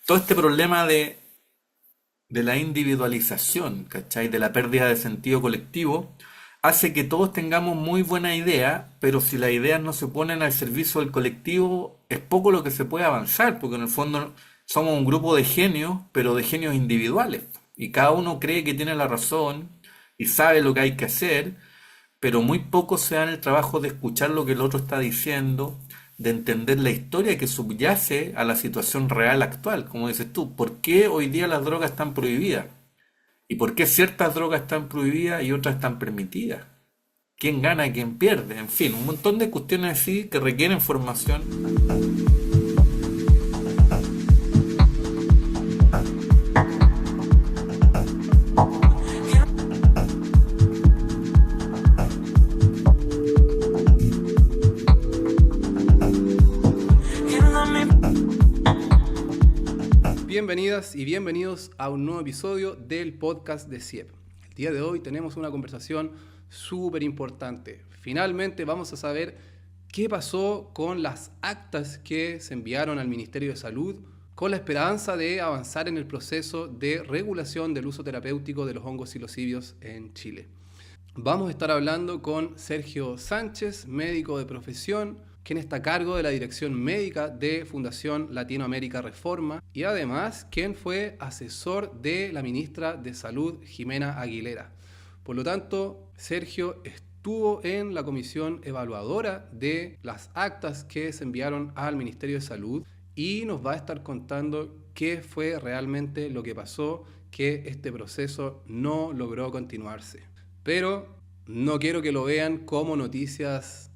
todo este problema de la individualización, ¿cachai? De la pérdida de sentido colectivo, hace que todos tengamos muy buena idea, pero si las ideas no se ponen al servicio del colectivo, es poco lo que se puede avanzar, porque en el fondo somos un grupo de genios, pero de genios individuales. Y cada uno cree que tiene la razón y sabe lo que hay que hacer, pero muy poco se dan el trabajo de escuchar lo que el otro está diciendo, de entender la historia que subyace a la situación real actual. Como dices tú, ¿por qué hoy día las drogas están prohibidas? ¿Y por qué ciertas drogas están prohibidas y otras están permitidas? ¿Quién gana y quién pierde? En fin, un montón de cuestiones así que requieren formación. Bienvenidas y bienvenidos a un nuevo episodio del podcast de CIEP. El día de hoy tenemos una conversación súper importante. Finalmente vamos a saber qué pasó con las actas que se enviaron al Ministerio de Salud con la esperanza de avanzar en el proceso de regulación del uso terapéutico de los hongos psilocibios en Chile. Vamos a estar hablando con Sergio Sánchez, médico de profesión, quien está a cargo de la dirección médica de Fundación Latinoamérica Reforma y además quien fue asesor de la ministra de Salud, Jimena Aguilera. Por lo tanto, Sergio estuvo en la comisión evaluadora de las actas que se enviaron al Ministerio de Salud y nos va a estar contando qué fue realmente lo que pasó, que este proceso no logró continuarse. Pero no quiero que lo vean como noticias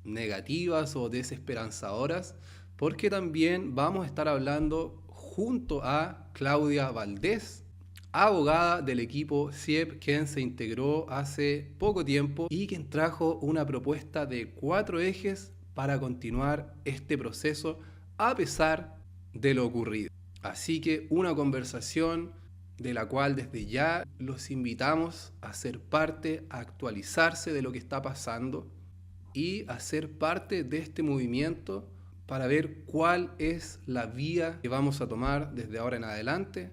negativas o desesperanzadoras, porque también vamos a estar hablando junto a Claudia Valdés, abogada del equipo CIEP, quien se integró hace poco tiempo y quien trajo una propuesta de 4 ejes para continuar este proceso a pesar de lo ocurrido. Así que una conversación de la cual desde ya los invitamos a ser parte, a actualizarse de lo que está pasando y a ser parte de este movimiento para ver cuál es la vía que vamos a tomar desde ahora en adelante,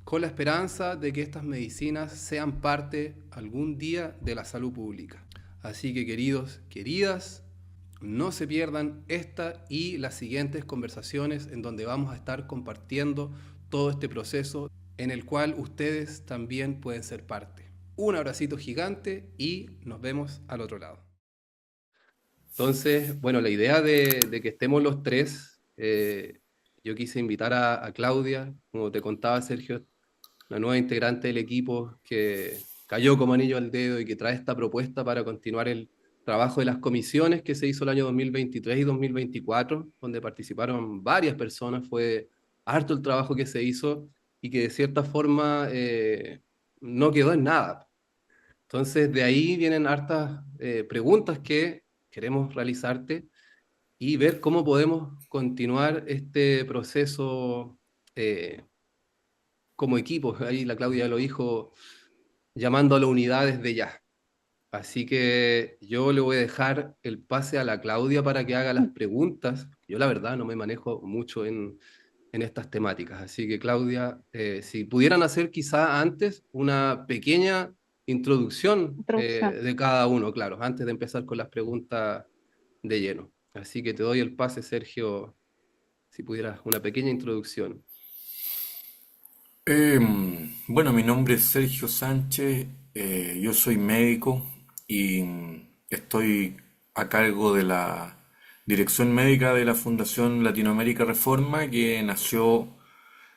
con la esperanza de que estas medicinas sean parte algún día de la salud pública. Así que queridos, queridas, no se pierdan esta y las siguientes conversaciones en donde vamos a estar compartiendo todo este proceso en el cual ustedes también pueden ser parte. Un abracito gigante y nos vemos al otro lado. Entonces, bueno, la idea de que estemos los tres, yo quise invitar a Claudia, como te contaba Sergio, la nueva integrante del equipo que cayó como anillo al dedo y que trae esta propuesta para continuar el trabajo de las comisiones que se hizo el año 2023 y 2024, donde participaron varias personas, fue harto el trabajo que se hizo y que de cierta forma no quedó en nada. Entonces, de ahí vienen hartas preguntas que queremos realizarte y ver cómo podemos continuar este proceso como equipo. Ahí la Claudia lo dijo, llamando a la unidad desde ya. Así que yo le voy a dejar el pase a la Claudia para que haga las preguntas. Yo la verdad no me manejo mucho en estas temáticas. Así que Claudia, si pudieran hacer quizá antes una pequeña introducción Introducción. de cada uno, claro, antes de empezar con las preguntas de lleno. Así que te doy el pase, Sergio, si pudieras una pequeña introducción. Bueno, mi nombre es Sergio Sánchez, yo soy médico y estoy a cargo de la dirección médica de la Fundación Latinoamérica Reforma, que nació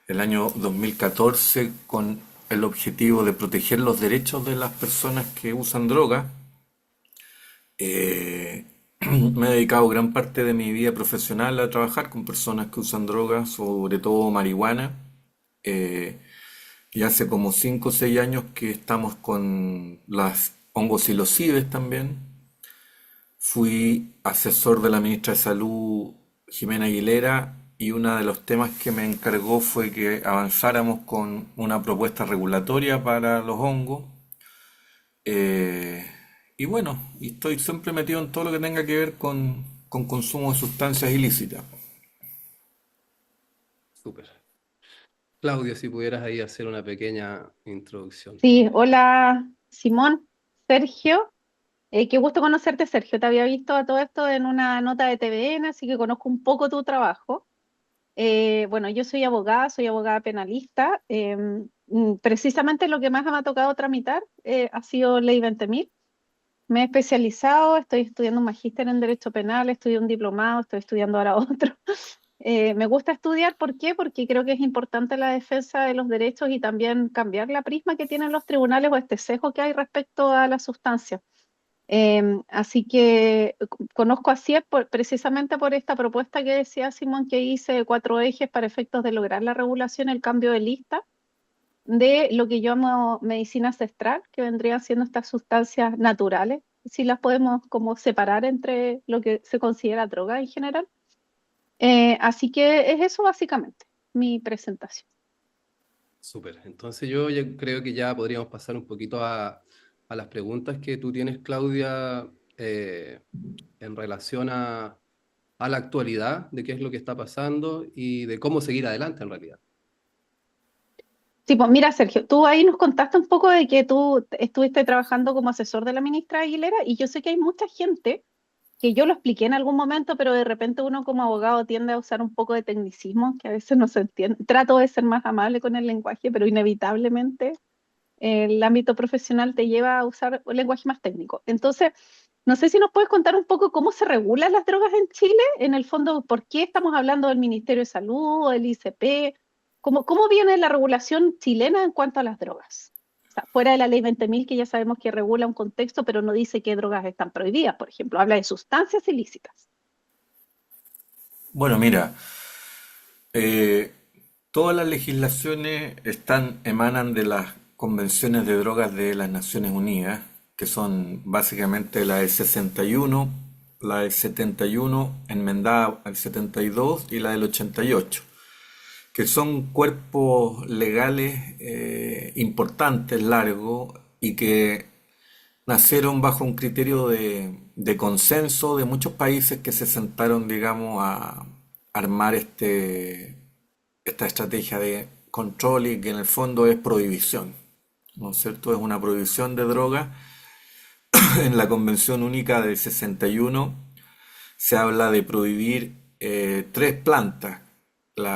el año 2014 con el objetivo de proteger los derechos de las personas que usan droga. Eh, Me he dedicado gran parte de mi vida profesional a trabajar con personas que usan drogas, sobre todo marihuana. Eh, y hace como 5 o 6 años que estamos con las hongos psilocibes también. Fui asesor de la ministra de Salud, Jimena Aguilera, y uno de los temas que me encargó fue que avanzáramos con una propuesta regulatoria para los hongos. Eh, y bueno, y estoy siempre metido en todo lo que tenga que ver con consumo de sustancias ilícitas. Súper. Claudia, si pudieras ahí hacer una pequeña introducción. Sí, hola Simón, Sergio. Qué gusto conocerte, Sergio. Te había visto a todo esto en una nota de TVN, así que conozco un poco tu trabajo. Bueno, yo soy abogada penalista. Precisamente lo que más me ha tocado tramitar ha sido Ley 20.000. Me he especializado, estoy estudiando un magíster en Derecho Penal, estudié un diplomado, estoy estudiando ahora otro. Me gusta estudiar, ¿por qué? Porque creo que es importante la defensa de los derechos y también cambiar la prisma que tienen los tribunales o este sesgo que hay respecto a la sustancia. Así que conozco a CIEP precisamente por esta propuesta que decía Simón que hice de 4 ejes para efectos de lograr la regulación, el cambio de lista de lo que yo llamo medicina ancestral, que vendrían siendo estas sustancias naturales, si las podemos como separar entre lo que se considera droga en general. Así que es eso básicamente mi presentación. Súper. Entonces yo ya creo que ya podríamos pasar un poquito a las preguntas que tú tienes, Claudia, en relación a la actualidad, de qué es lo que está pasando y de cómo seguir adelante en realidad. Sí, pues mira, Sergio, tú ahí nos contaste un poco de que tú estuviste trabajando como asesor de la ministra Aguilera y yo sé que hay mucha gente que yo lo expliqué en algún momento, pero de repente uno como abogado tiende a usar un poco de tecnicismo que a veces no se entiende. Trato de ser más amable con el lenguaje, pero inevitablemente el ámbito profesional te lleva a usar un lenguaje más técnico. Entonces, no sé si nos puedes contar un poco cómo se regulan las drogas en Chile, en el fondo, por qué estamos hablando del Ministerio de Salud o del ICP, cómo viene la regulación chilena en cuanto a las drogas. O sea, fuera de la ley 20.000 que ya sabemos que regula un contexto, pero no dice qué drogas están prohibidas, por ejemplo, habla de sustancias ilícitas. Bueno, mira, eh, todas las legislaciones emanan de las convenciones de drogas de las Naciones Unidas, que son básicamente la del 61, la del 71, enmendada al 72 y la del 88, que son cuerpos legales importantes, largos, y que nacieron bajo un criterio de consenso de muchos países que se sentaron, digamos, a armar esta estrategia de control y que en el fondo es prohibición, ¿no es cierto? Es una prohibición de drogas. En la Convención Única del 61 se habla de prohibir tres plantas, el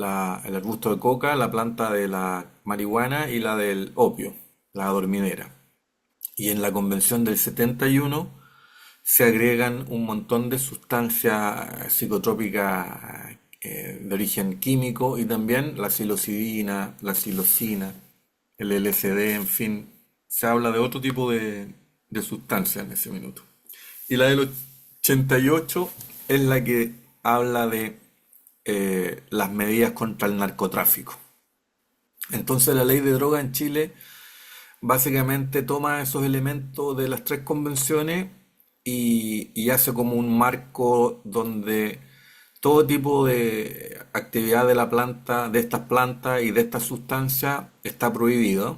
arbusto de coca, la planta de la marihuana y la del opio, la dormidera. Y en la Convención del 71 se agregan un montón de sustancias psicotrópicas de origen químico y también la psilocibina, la psilocina, el LSD, en fin, se habla de otro tipo de sustancias en ese minuto. Y la del 88 es la que habla de las medidas contra el narcotráfico. Entonces la ley de droga en Chile básicamente toma esos elementos de las tres convenciones y hace como un marco donde todo tipo de actividad de la planta, de estas plantas y de estas sustancias está prohibido,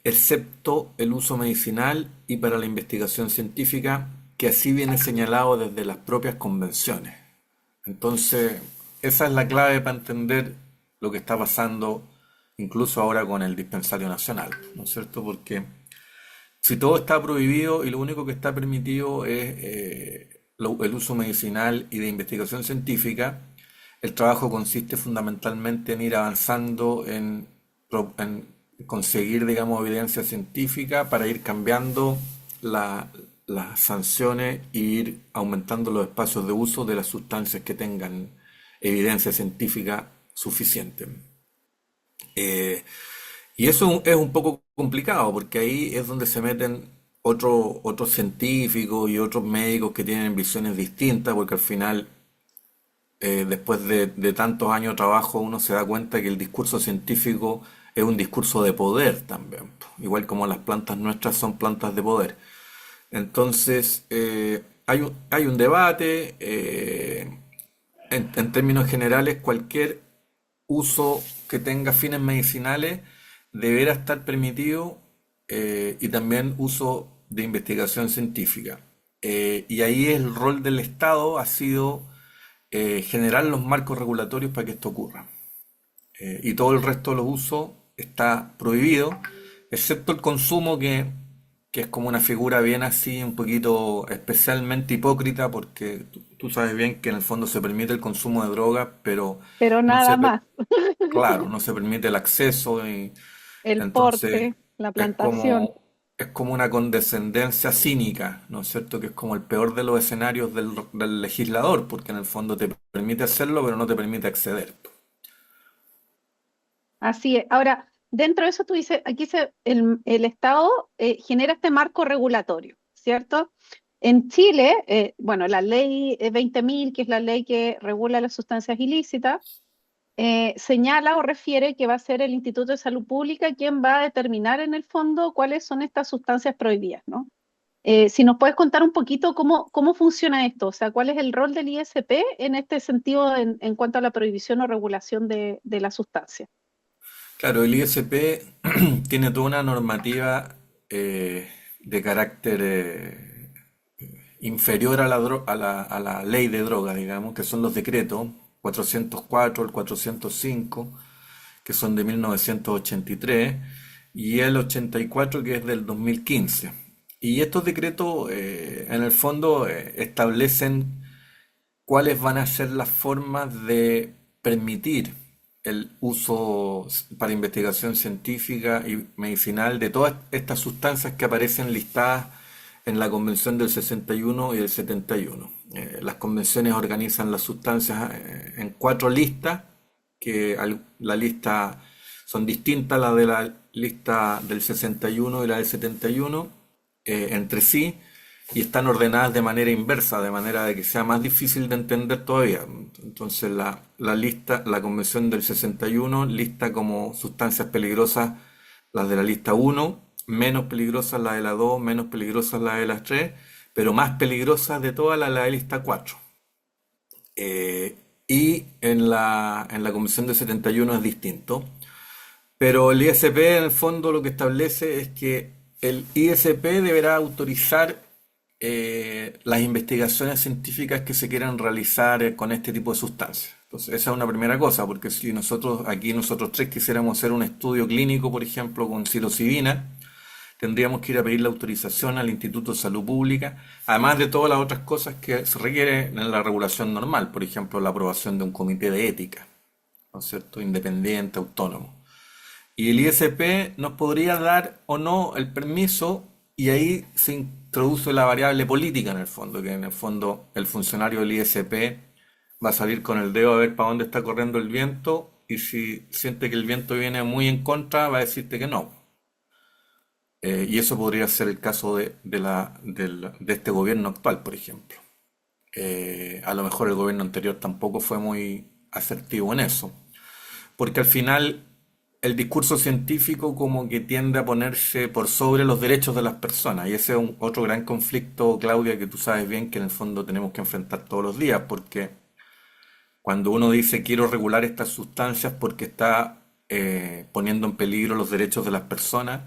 excepto el uso medicinal y para la investigación científica, que así viene señalado desde las propias convenciones. Entonces, esa es la clave para entender lo que está pasando incluso ahora con el dispensario nacional, ¿no es cierto? Porque si todo está prohibido y lo único que está permitido es el uso medicinal y de investigación científica, el trabajo consiste fundamentalmente en ir avanzando en conseguir, digamos, evidencia científica para ir cambiando las sanciones e ir aumentando los espacios de uso de las sustancias que tengan evidencia científica suficiente. Eh, y eso es un poco complicado porque ahí es donde se meten otros científicos y otros médicos que tienen visiones distintas porque al final, después de tantos años de trabajo, uno se da cuenta que el discurso científico es un discurso de poder también, igual como las plantas nuestras son plantas de poder. Entonces, hay un debate, en términos generales, cualquier uso que tenga fines medicinales deberá estar permitido y también uso de investigación científica. Y ahí el rol del Estado ha sido generar los marcos regulatorios para que esto ocurra. y todo el resto de los usos está prohibido, excepto el consumo que es como una figura bien así, un poquito especialmente hipócrita, porque tú sabes bien que en el fondo se permite el consumo de drogas, pero pero no nada se, más. claro, no se permite el acceso y El entonces porte, la es plantación. como, es como una condescendencia cínica, ¿no es cierto? Que es como el peor de los escenarios del legislador, porque en el fondo te permite hacerlo, pero no te permite acceder. Así es. Ahora, dentro de eso tú dices, el Estado genera este marco regulatorio, ¿cierto? En Chile, bueno, la ley 20.000, que es la ley que regula las sustancias ilícitas, señala o refiere que va a ser el Instituto de Salud Pública quien va a determinar en el fondo cuáles son estas sustancias prohibidas, ¿no? Si nos puedes contar un poquito cómo funciona esto, o sea, cuál es el rol del ISP en este sentido en cuanto a la prohibición o regulación de la sustancia. Claro, el ISP tiene toda una normativa de carácter inferior a a la ley de drogas, digamos, que son los decretos 404, el 405, que son de 1983, y el 84, que es del 2015. Y estos decretos, en el fondo, establecen cuáles van a ser las formas de permitir el uso para investigación científica y medicinal de todas estas sustancias que aparecen listadas en la Convención del 61 y del 71. Las convenciones organizan las sustancias en cuatro listas, la lista son distintas las de la lista del 61 y la del 71 entre sí, y están ordenadas de manera inversa, de manera de que sea más difícil de entender todavía. Entonces la Convención del 61 lista como sustancias peligrosas las de la lista 1, menos peligrosas las de la 2, menos peligrosas las de las 3, pero más peligrosas de todas las de la lista 4. Eh, y en la Convención del 71 es distinto. Pero el ISP en el fondo lo que establece es que el ISP deberá autorizar las investigaciones científicas que se quieran realizar con este tipo de sustancias. Entonces, esa es una primera cosa, porque si nosotros tres quisiéramos hacer un estudio clínico, por ejemplo, con psilocibina, tendríamos que ir a pedir la autorización al Instituto de Salud Pública, además de todas las otras cosas que se requieren en la regulación normal, por ejemplo, la aprobación de un comité de ética, ¿no es cierto?, independiente, autónomo. Y el ISP nos podría dar o no el permiso, y ahí se introduce la variable política en el fondo, que en el fondo el funcionario del ISP va a salir con el dedo a ver para dónde está corriendo el viento, y si siente que el viento viene muy en contra, va a decirte que no. Y eso podría ser el caso de este gobierno actual, por ejemplo. A lo mejor el gobierno anterior tampoco fue muy asertivo en eso, porque al final el discurso científico como que tiende a ponerse por sobre los derechos de las personas, y ese es otro gran conflicto, Claudia, que tú sabes bien que en el fondo tenemos que enfrentar todos los días, porque cuando uno dice quiero regular estas sustancias porque está poniendo en peligro los derechos de las personas,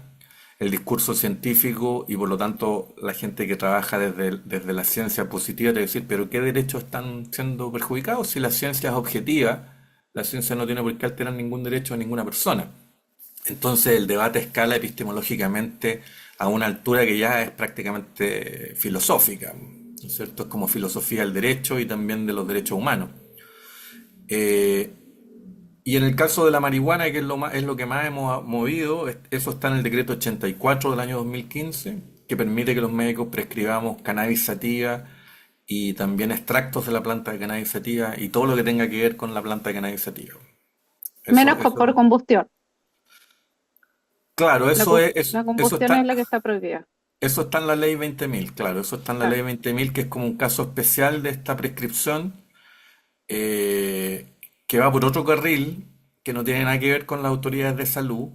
el discurso científico y por lo tanto la gente que trabaja desde la ciencia positiva te decir, pero ¿qué derechos están siendo perjudicados? Si la ciencia es objetiva, la ciencia no tiene por qué alterar ningún derecho de ninguna persona. Entonces el debate escala epistemológicamente a una altura que ya es prácticamente filosófica, ¿no es cierto? Es como filosofía del derecho y también de los derechos humanos. Eh, y en el caso de la marihuana, que es lo que más hemos movido, eso está en el decreto 84 del año 2015, que permite que los médicos prescribamos cannabis sativa y también extractos de la planta de cannabis sativa y todo lo que tenga que ver con la planta de cannabis sativa. Menos por Eso, combustión. claro, La eso combustión es está, la que está prohibida. eso está en la ley 20.000, claro, eso está en la Claro. ley 20.000, que es como un caso especial de esta prescripción, que va por otro carril, que no tiene nada que ver con las autoridades de salud,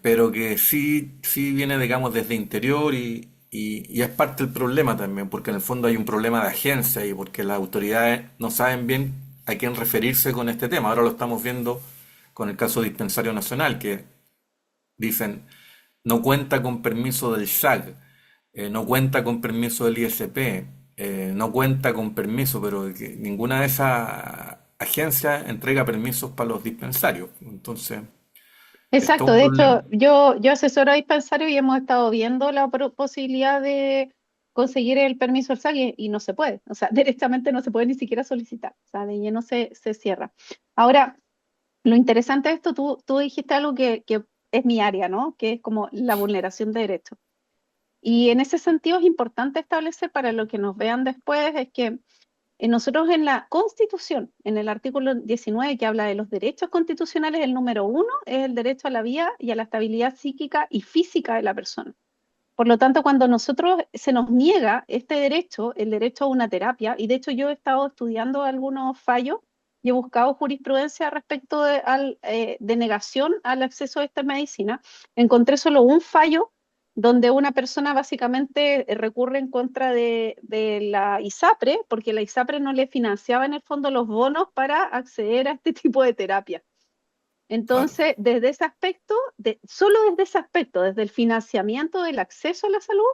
pero que sí viene, digamos, desde interior y es parte del problema también, porque en el fondo hay un problema de agencia y porque las autoridades no saben bien a quién referirse con este tema. Ahora lo estamos viendo con el caso Dispensario Nacional, que dicen no cuenta con permiso del SAG, no cuenta con permiso del ISP, no cuenta con permiso, pero que ninguna de esas agencia entrega permisos para los dispensarios. Entonces, es todo Exacto, un de problema. hecho, yo asesoro a dispensarios y hemos estado viendo la posibilidad de conseguir el permiso del SAC y no se puede, o sea, directamente no se puede ni siquiera solicitar, o sea, de lleno se cierra. Ahora, lo interesante de esto, tú dijiste algo que es mi área, ¿no? Que es como la vulneración de derechos. Y en ese sentido es importante establecer para los que nos vean después, es que nosotros en la Constitución, en el artículo 19 que habla de los derechos constitucionales, el número uno es el derecho a la vida y a la estabilidad psíquica y física de la persona. Por lo tanto, cuando nosotros se nos niega este derecho, el derecho a una terapia, y de hecho yo he estado estudiando algunos fallos y he buscado jurisprudencia respecto de negación al acceso a esta medicina, encontré solo un fallo donde una persona básicamente recurre en contra de la ISAPRE, porque la ISAPRE no le financiaba en el fondo los bonos para acceder a este tipo de terapia. Claro. Entonces, desde ese aspecto, solo desde ese aspecto, desde el financiamiento del acceso a la salud,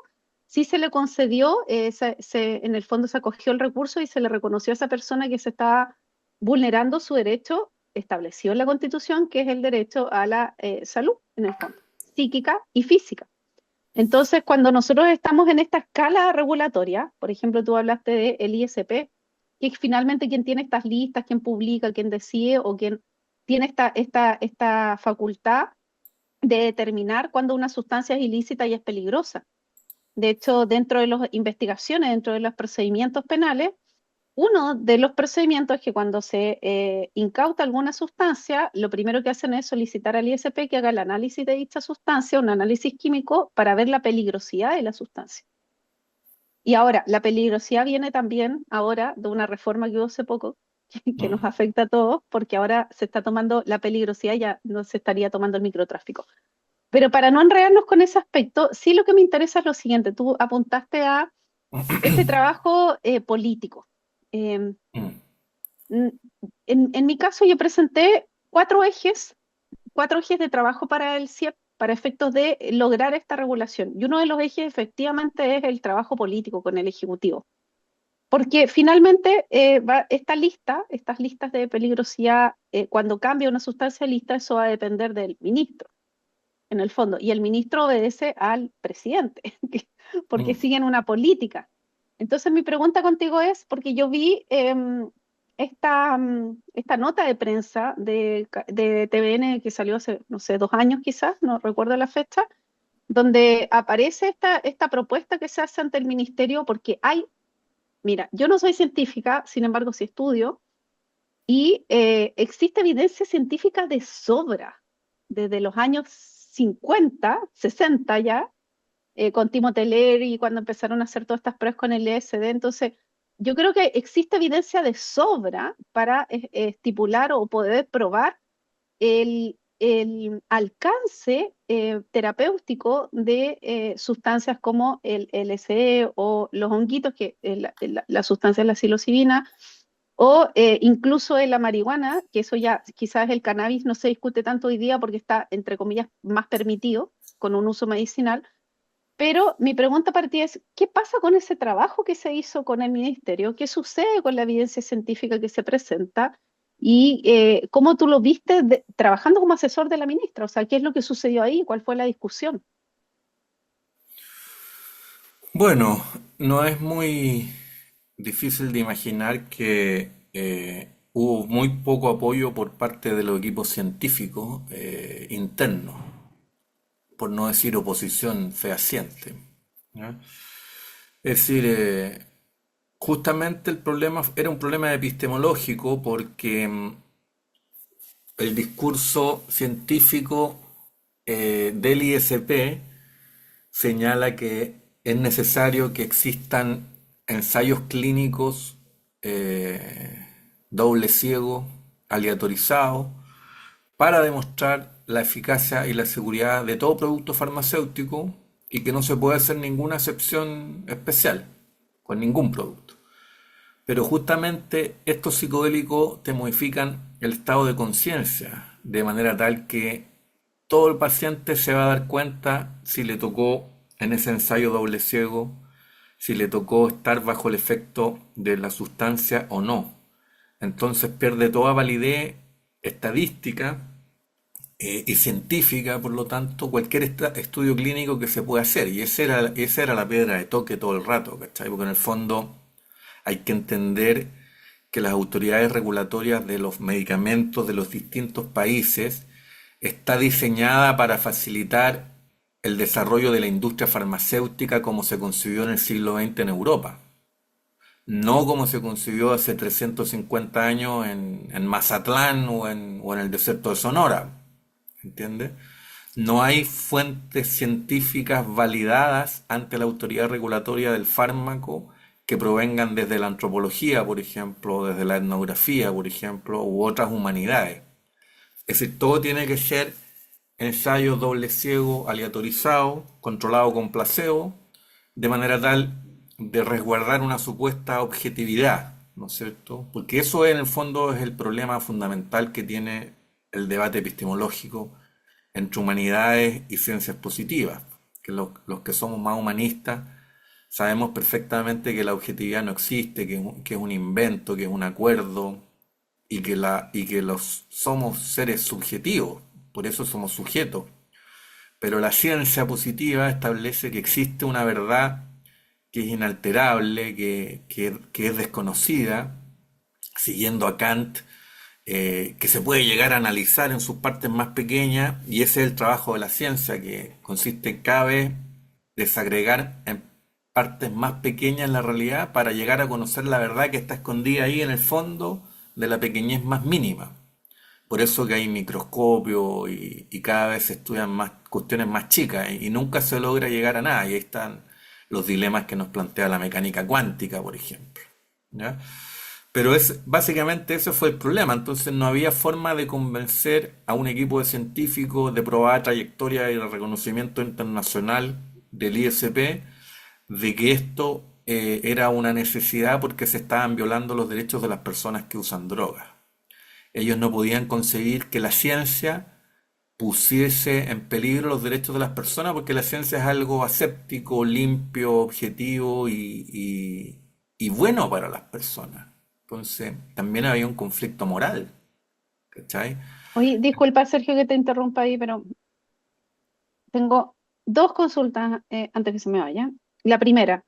sí se le concedió, en el fondo se acogió el recurso y se le reconoció a esa persona que se estaba vulnerando su derecho establecido en la Constitución, que es el derecho a la salud, en el fondo, psíquica y física. Entonces, cuando nosotros estamos en esta escala regulatoria, por ejemplo, tú hablaste del ISP, que es finalmente quien tiene estas listas, quien publica, quien decide o quien tiene esta facultad de determinar cuando una sustancia es ilícita y es peligrosa. De hecho, dentro de las investigaciones, dentro de los procedimientos penales, uno de los procedimientos es que cuando se incauta alguna sustancia, lo primero que hacen es solicitar al ISP que haga el análisis de dicha sustancia, un análisis químico, para ver la peligrosidad de la sustancia. Y ahora, la peligrosidad viene también ahora de una reforma que hubo hace poco, que nos Mm. afecta a todos, porque ahora se está tomando la peligrosidad, ya no se estaría tomando el microtráfico. Pero para no enredarnos con ese aspecto, sí lo que me interesa es lo siguiente, tú apuntaste a este trabajo político. Eh, Mm. en mi caso, yo presenté cuatro ejes de trabajo para el CIEP para efectos de lograr esta regulación. Y uno de los ejes efectivamente es el trabajo político con el Ejecutivo. Porque finalmente estas listas de peligrosidad, cuando cambia una sustancia de lista, eso va a depender del ministro, en el fondo. Y el ministro obedece al presidente, porque Mm. siguen una política. Entonces mi pregunta contigo es, porque yo vi esta nota de prensa de TVN que salió hace, no sé, 2 años quizás, no recuerdo la fecha, donde aparece esta propuesta que se hace ante el ministerio, porque mira, yo no soy científica, sin embargo sí estudio, y existe evidencia científica de sobra desde los años 50, 60 ya, con Timothy Leary y cuando empezaron a hacer todas estas pruebas con el LSD. Entonces, yo creo que existe evidencia de sobra para estipular o poder probar el alcance terapéutico de sustancias como el LSD o los honguitos, que la sustancia es la psilocibina, o incluso en la marihuana, que eso ya quizás el cannabis no se discute tanto hoy día porque está, entre comillas, más permitido con un uso medicinal. Pero mi pregunta para ti es, ¿qué pasa con ese trabajo que se hizo con el ministerio? ¿Qué sucede con la evidencia científica que se presenta? ¿Y cómo tú lo viste trabajando como asesor de la ministra? O sea, ¿qué es lo que sucedió ahí? ¿Cuál fue la discusión? Bueno, no es muy difícil de imaginar que hubo muy poco apoyo por parte de los equipos científicos internos, por no decir oposición fehaciente. ¿Ya? Es decir, justamente el problema era un problema epistemológico porque el discurso científico del ISP señala que es necesario que existan ensayos clínicos doble ciego, aleatorizados, para demostrar la eficacia y la seguridad de todo producto farmacéutico y que no se puede hacer ninguna excepción especial con ningún producto. Pero justamente estos psicodélicos te modifican el estado de conciencia de manera tal que todo el paciente se va a dar cuenta si le tocó en ese ensayo doble ciego, si le tocó estar bajo el efecto de la sustancia o no. Entonces pierde toda validez estadística y científica, por lo tanto, cualquier estudio clínico que se pueda hacer. Y esa era la piedra de toque todo el rato, ¿cachai? Porque en el fondo hay que entender que las autoridades regulatorias de los medicamentos de los distintos países está diseñada para facilitar el desarrollo de la industria farmacéutica como se concibió en el siglo XX en Europa, no como se concibió hace 350 años en Mazatlán o en el desierto de Sonora, ¿entiendes? No hay fuentes científicas validadas ante la autoridad regulatoria del fármaco que provengan desde la antropología, por ejemplo, desde la etnografía, por ejemplo, u otras humanidades. Es decir, todo tiene que ser ensayo doble ciego, aleatorizado, controlado con placebo, de manera tal de resguardar una supuesta objetividad, ¿no es cierto? Porque eso en el fondo es el problema fundamental que tiene el debate epistemológico entre humanidades y ciencias positivas, que los que somos más humanistas sabemos perfectamente que la objetividad no existe, que es un invento, que es un acuerdo y que los somos seres subjetivos, por eso somos sujetos. Pero la ciencia positiva establece que existe una verdad que es inalterable, que es desconocida, siguiendo a Kant, que se puede llegar a analizar en sus partes más pequeñas, y ese es el trabajo de la ciencia, que consiste en cada vez desagregar en partes más pequeñas la realidad para llegar a conocer la verdad que está escondida ahí en el fondo de la pequeñez más mínima. Por eso que hay microscopio y cada vez se estudian más cuestiones más chicas y nunca se logra llegar a nada. Y ahí están los dilemas que nos plantea la mecánica cuántica, por ejemplo. ¿Ya? Pero básicamente ese fue el problema. Entonces no había forma de convencer a un equipo de científicos de probada trayectoria y de reconocimiento internacional del ISP de que esto era una necesidad porque se estaban violando los derechos de las personas que usan drogas. Ellos no podían concebir que la ciencia pusiese en peligro los derechos de las personas porque la ciencia es algo aséptico, limpio, objetivo y bueno para las personas. Entonces, también había un conflicto moral, ¿cachai? Oye, disculpa, Sergio, que te interrumpa ahí, pero tengo dos consultas antes que se me vaya. La primera,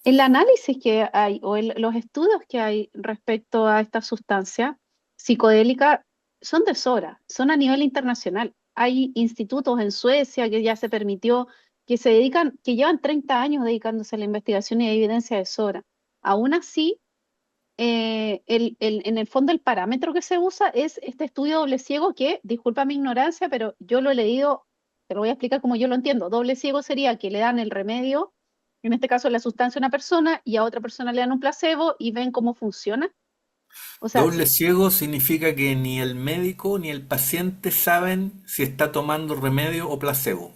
el análisis que hay o los estudios que hay respecto a esta sustancia psicodélica son de sobra, son a nivel internacional. Hay institutos en Suecia que ya se permitió, que se dedican, que llevan 30 años dedicándose a la investigación y hay evidencia de sobra. Aún así, en el fondo el parámetro que se usa es este estudio doble ciego que, disculpa mi ignorancia, pero yo lo he leído, te lo voy a explicar como yo lo entiendo. Doble ciego sería que le dan el remedio, en este caso la sustancia a una persona, y a otra persona le dan un placebo y ven cómo funciona. O sea, Doble ciego significa que ni el médico ni el paciente saben si está tomando remedio o placebo.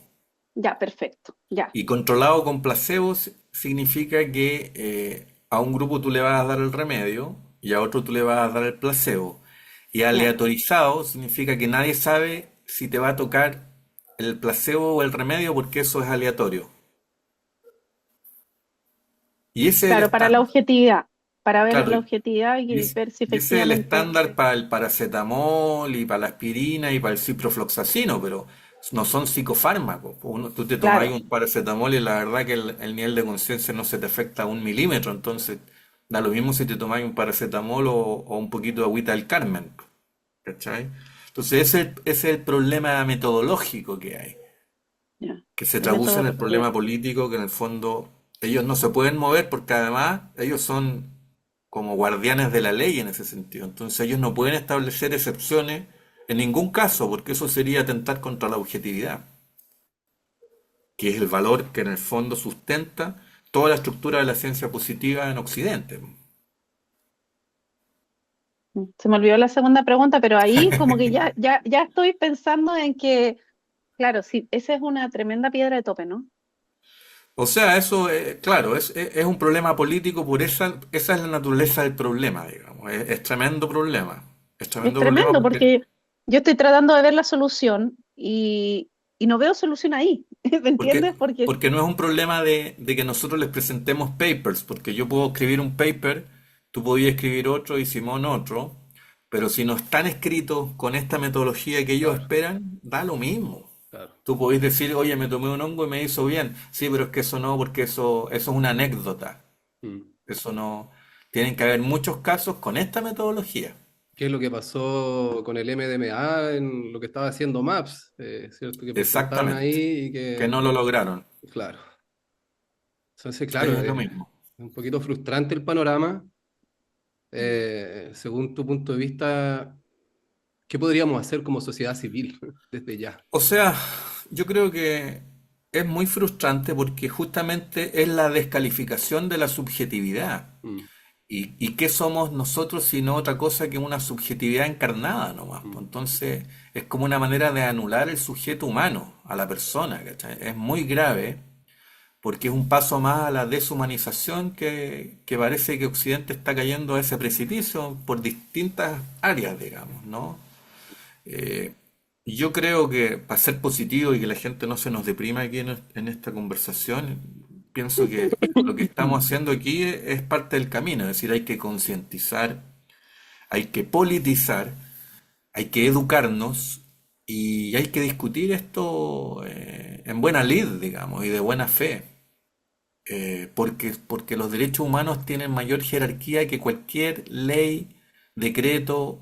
ya, perfecto, ya, Y controlado con placebos significa que a un grupo tú le vas a dar el remedio y a otro tú le vas a dar el placebo. Y ya. aleatorizado significa que nadie sabe si te va a tocar el placebo o el remedio porque eso es aleatorio. Y ese es el Claro, para la estándar. objetividad, para ver Claro, la objetividad y y ese ver si y ese es el efectivamente, estándar para el paracetamol y para la aspirina y para el ciprofloxacino, pero no son psicofármacos. Tú te tomas claro, un paracetamol y la verdad que el nivel de conciencia no se te afecta a un milímetro, entonces da lo mismo si te tomas un paracetamol o un poquito de agüita del Carmen, ¿cachai? Entonces ese es el problema metodológico que hay, ya, que se el traduce método en el problema político, que en el fondo ellos no se pueden mover porque además ellos son como guardianes de la ley en ese sentido. Entonces ellos no pueden establecer excepciones en ningún caso porque eso sería atentar contra la objetividad, que es el valor que en el fondo sustenta toda la estructura de la ciencia positiva en Occidente. se me olvidó la segunda pregunta, pero ahí como que ya estoy pensando en que, claro, sí, esa es una tremenda piedra de tope, ¿no? O sea, eso, claro, es un problema político, por esa es la naturaleza del problema, digamos. Es tremendo problema. Es Es tremendo problema tremendo porque porque yo estoy tratando de ver la solución y no veo solución ahí, ¿me Porque, entiendes? Porque, porque no es un problema de que nosotros les presentemos papers, porque yo puedo escribir un paper tú podías escribir otro y Simón otro, pero si no están escritos con esta metodología que ellos Claro, esperan, da lo mismo. claro. Tú podés decir, oye, me tomé un hongo y me hizo bien. Sí, pero es que eso no, porque eso es una anécdota. Mm. Eso no. Tienen que haber muchos casos con esta metodología. ¿Qué es lo que pasó con el MDMA en lo que estaba haciendo Maps? ¿Cierto? Que presentaron Exactamente. ahí y Que que, no lo lograron. claro. Entonces, claro, Es lo mismo. es un poquito frustrante el panorama. Según tu punto de vista, ¿qué podríamos hacer como sociedad civil desde ya? O sea, yo creo que es muy frustrante porque justamente es la descalificación de la subjetividad. Mm, ¿Y qué somos nosotros sino otra cosa que una subjetividad encarnada nomás? mm, Pues entonces es como una manera de anular el sujeto humano, a la persona, ¿cachai? Es muy grave porque es un paso más a la deshumanización que parece que Occidente está cayendo a ese precipicio por distintas áreas, digamos, ¿no? Eh, yo creo que para ser positivo y que la gente no se nos deprima aquí en esta conversación, pienso que lo que estamos haciendo aquí es parte del camino, es decir, hay que concientizar, hay que politizar, hay que educarnos y hay que discutir esto en buena lid, digamos, y de buena fe, porque los derechos humanos tienen mayor jerarquía que cualquier ley, decreto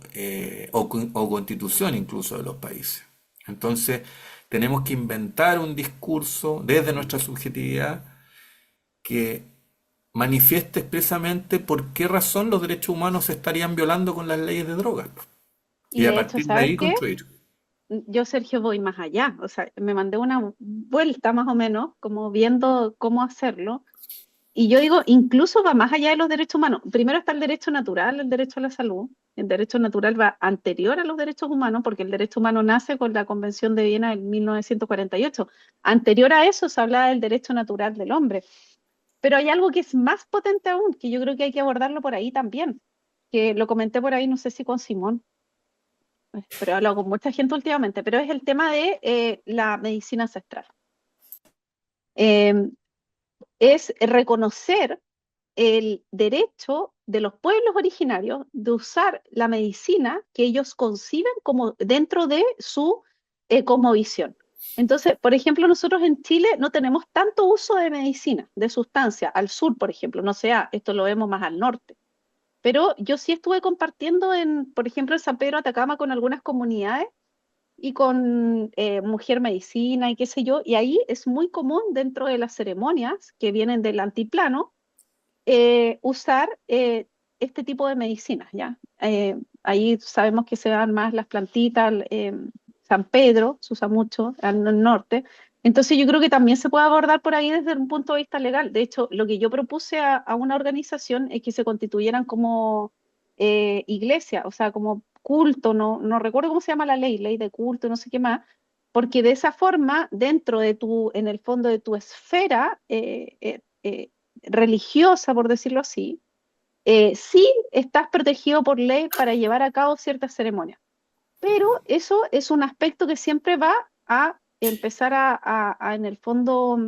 o constitución incluso de los países. Entonces, tenemos que inventar un discurso desde nuestra subjetividad que manifieste expresamente por qué razón los derechos humanos se estarían violando con las leyes de drogas. Y Y a de hecho, partir de ¿sabes ahí qué? construir. Yo, Sergio, voy más allá. O sea, me mandé una vuelta más o menos, como viendo cómo hacerlo. Y yo digo, incluso va más allá de los derechos humanos. Primero está el derecho natural, el derecho a la salud. El derecho natural va anterior a los derechos humanos, porque el derecho humano nace con la Convención de Viena en 1948. Anterior a eso se hablaba del derecho natural del hombre. Pero hay algo que es más potente aún, que yo creo que hay que abordarlo por ahí también, que lo comenté por ahí, no sé si con Simón, pero he hablado con mucha gente últimamente, pero es el tema de la medicina ancestral. Eh, es reconocer el derecho de los pueblos originarios de usar la medicina que ellos conciben como dentro de su cosmovisión. Entonces, por ejemplo, nosotros en Chile no tenemos tanto uso de medicina, de sustancia, al sur, por ejemplo, no sé, esto lo vemos más al norte. Pero yo sí estuve compartiendo por ejemplo, en San Pedro de Atacama con algunas comunidades y con mujer medicina y qué sé yo, y ahí es muy común dentro de las ceremonias que vienen del altiplano usar este tipo de medicinas, ¿ya? Ahí sabemos que se dan más las plantitas, San Pedro se usa mucho en el norte, entonces yo creo que también se puede abordar por ahí desde un punto de vista legal. De hecho, lo que yo propuse a una organización es que se constituyeran como iglesia, o sea, como culto, no recuerdo cómo se llama la ley, ley de culto, no sé qué más, porque de esa forma, dentro de en el fondo de tu esfera, religiosa, por decirlo así, sí estás protegido por ley para llevar a cabo ciertas ceremonias. Pero eso es un aspecto que siempre va a empezar en el fondo,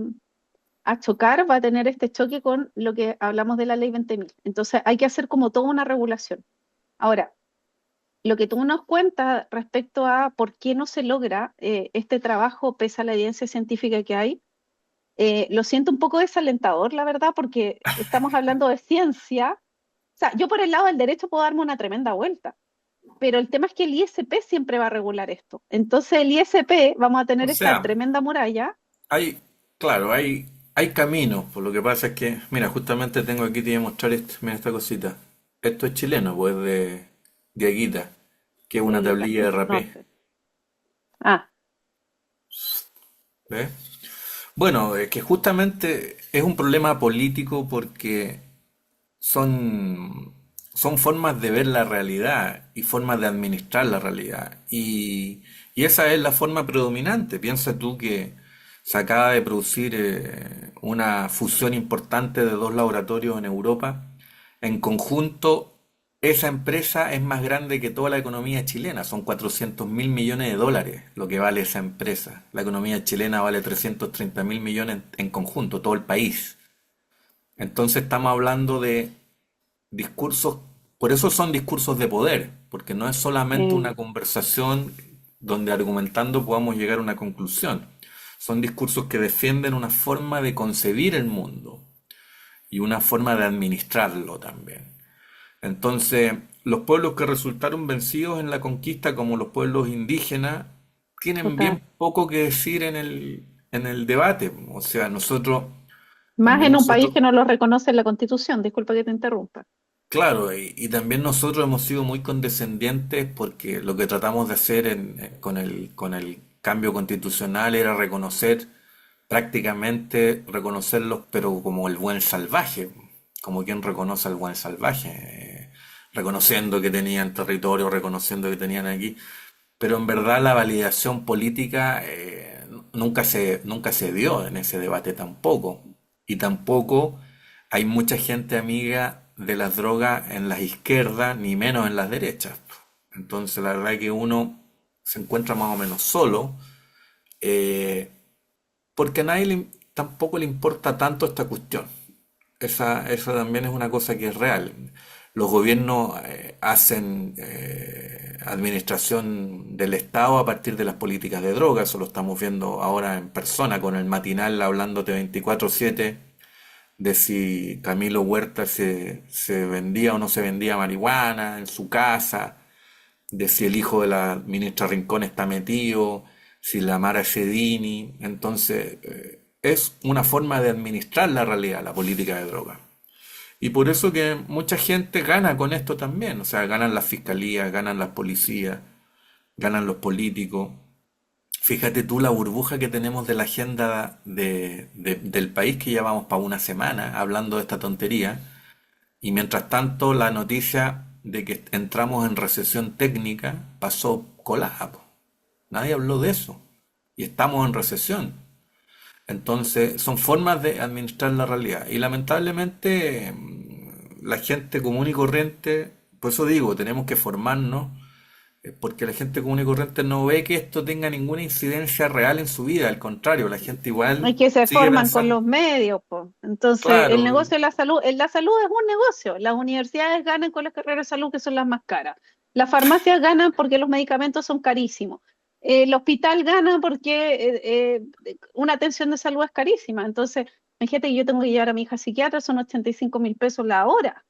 a chocar, va a tener este choque con lo que hablamos de la ley 20.000. Entonces hay que hacer como toda una regulación. Ahora, lo que tú nos cuentas respecto a por qué no se logra este trabajo pese a la evidencia científica que hay, lo siento un poco desalentador, la verdad, porque estamos hablando de ciencia. O sea, yo por el lado del derecho puedo darme una tremenda vuelta, pero el tema es que el ISP siempre va a regular esto. Entonces el ISP, vamos a O tener esta sea, tremenda muralla. hay, claro, hay caminos. Por lo que pasa es que, mira, justamente tengo aquí, te voy a mostrar esto, mira esta cosita. Esto es chileno, pues de Aguita, que es De una Guita, tablilla en de el rapé. norte. Ah, ¿Ves? Bueno, que justamente es un problema político porque son, son formas de ver la realidad y formas de administrar la realidad. Y esa es la forma predominante. Piensa tú que se acaba de producir una fusión importante de dos laboratorios en Europa. En conjunto, esa empresa es más grande que toda la economía chilena. Son 400.000 millones de dólares lo que vale esa empresa. La economía chilena vale 330.000 millones en conjunto, todo el país. Entonces estamos hablando discursos, por eso son discursos de poder, porque no es solamente Eh, una conversación donde argumentando podamos llegar a una conclusión. Son discursos que defienden una forma de concebir el mundo y una forma de administrarlo también. Entonces, los pueblos que resultaron vencidos en la conquista, como los pueblos indígenas, tienen bien total. poco que decir en el debate. O sea, Más también en un país nosotros, que no lo reconoce en la Constitución, disculpa que te interrumpa. claro, y también nosotros hemos sido muy condescendientes porque lo que tratamos de hacer con el cambio constitucional era reconocer, prácticamente reconocerlos, pero como el buen salvaje, como quien reconoce al buen salvaje, reconociendo que tenían territorio, reconociendo que tenían aquí, pero en verdad la validación política nunca se dio en ese debate tampoco. Y tampoco hay mucha gente amiga de las drogas en las izquierdas, ni menos en las derechas. Entonces la verdad es que uno se encuentra más o menos solo, eh, porque a nadie tampoco le importa tanto esta cuestión. Esa también es una cosa que es real. Los gobiernos hacen administración del Estado a partir de las políticas de drogas. Eso lo estamos viendo ahora en persona con el matinal hablándote 24/7 de si Camilo Huerta se vendía o no se vendía marihuana en su casa, de si el hijo de la ministra Rincón está metido, si la Mara Sedini. Entonces, es una forma de administrar la realidad, la política de drogas. Y por eso que mucha gente gana con esto también. O sea, ganan las fiscalías, ganan las policías, ganan los políticos. Fíjate tú la burbuja que tenemos de la agenda del país, que ya vamos para una semana hablando de esta tontería. Y mientras tanto, la noticia de que entramos en recesión técnica pasó colada, po. Nadie habló de eso. Y estamos en recesión. Entonces, son formas de administrar la realidad. Y lamentablemente, la gente común y corriente, por eso digo, tenemos que formarnos, porque la gente común y corriente no ve que esto tenga ninguna incidencia real en su vida. Al contrario, la gente igual Es que se sigue forman con pensando, los medios, po. Entonces, el claro, negocio de la salud, la salud es un negocio. Las universidades ganan con las carreras de salud que son las más caras. Las farmacias ganan porque los medicamentos son carísimos. El hospital gana porque una atención de salud es carísima. Entonces, imagínate que yo tengo que llevar a mi hija al psiquiatra, son 85.000 pesos la hora.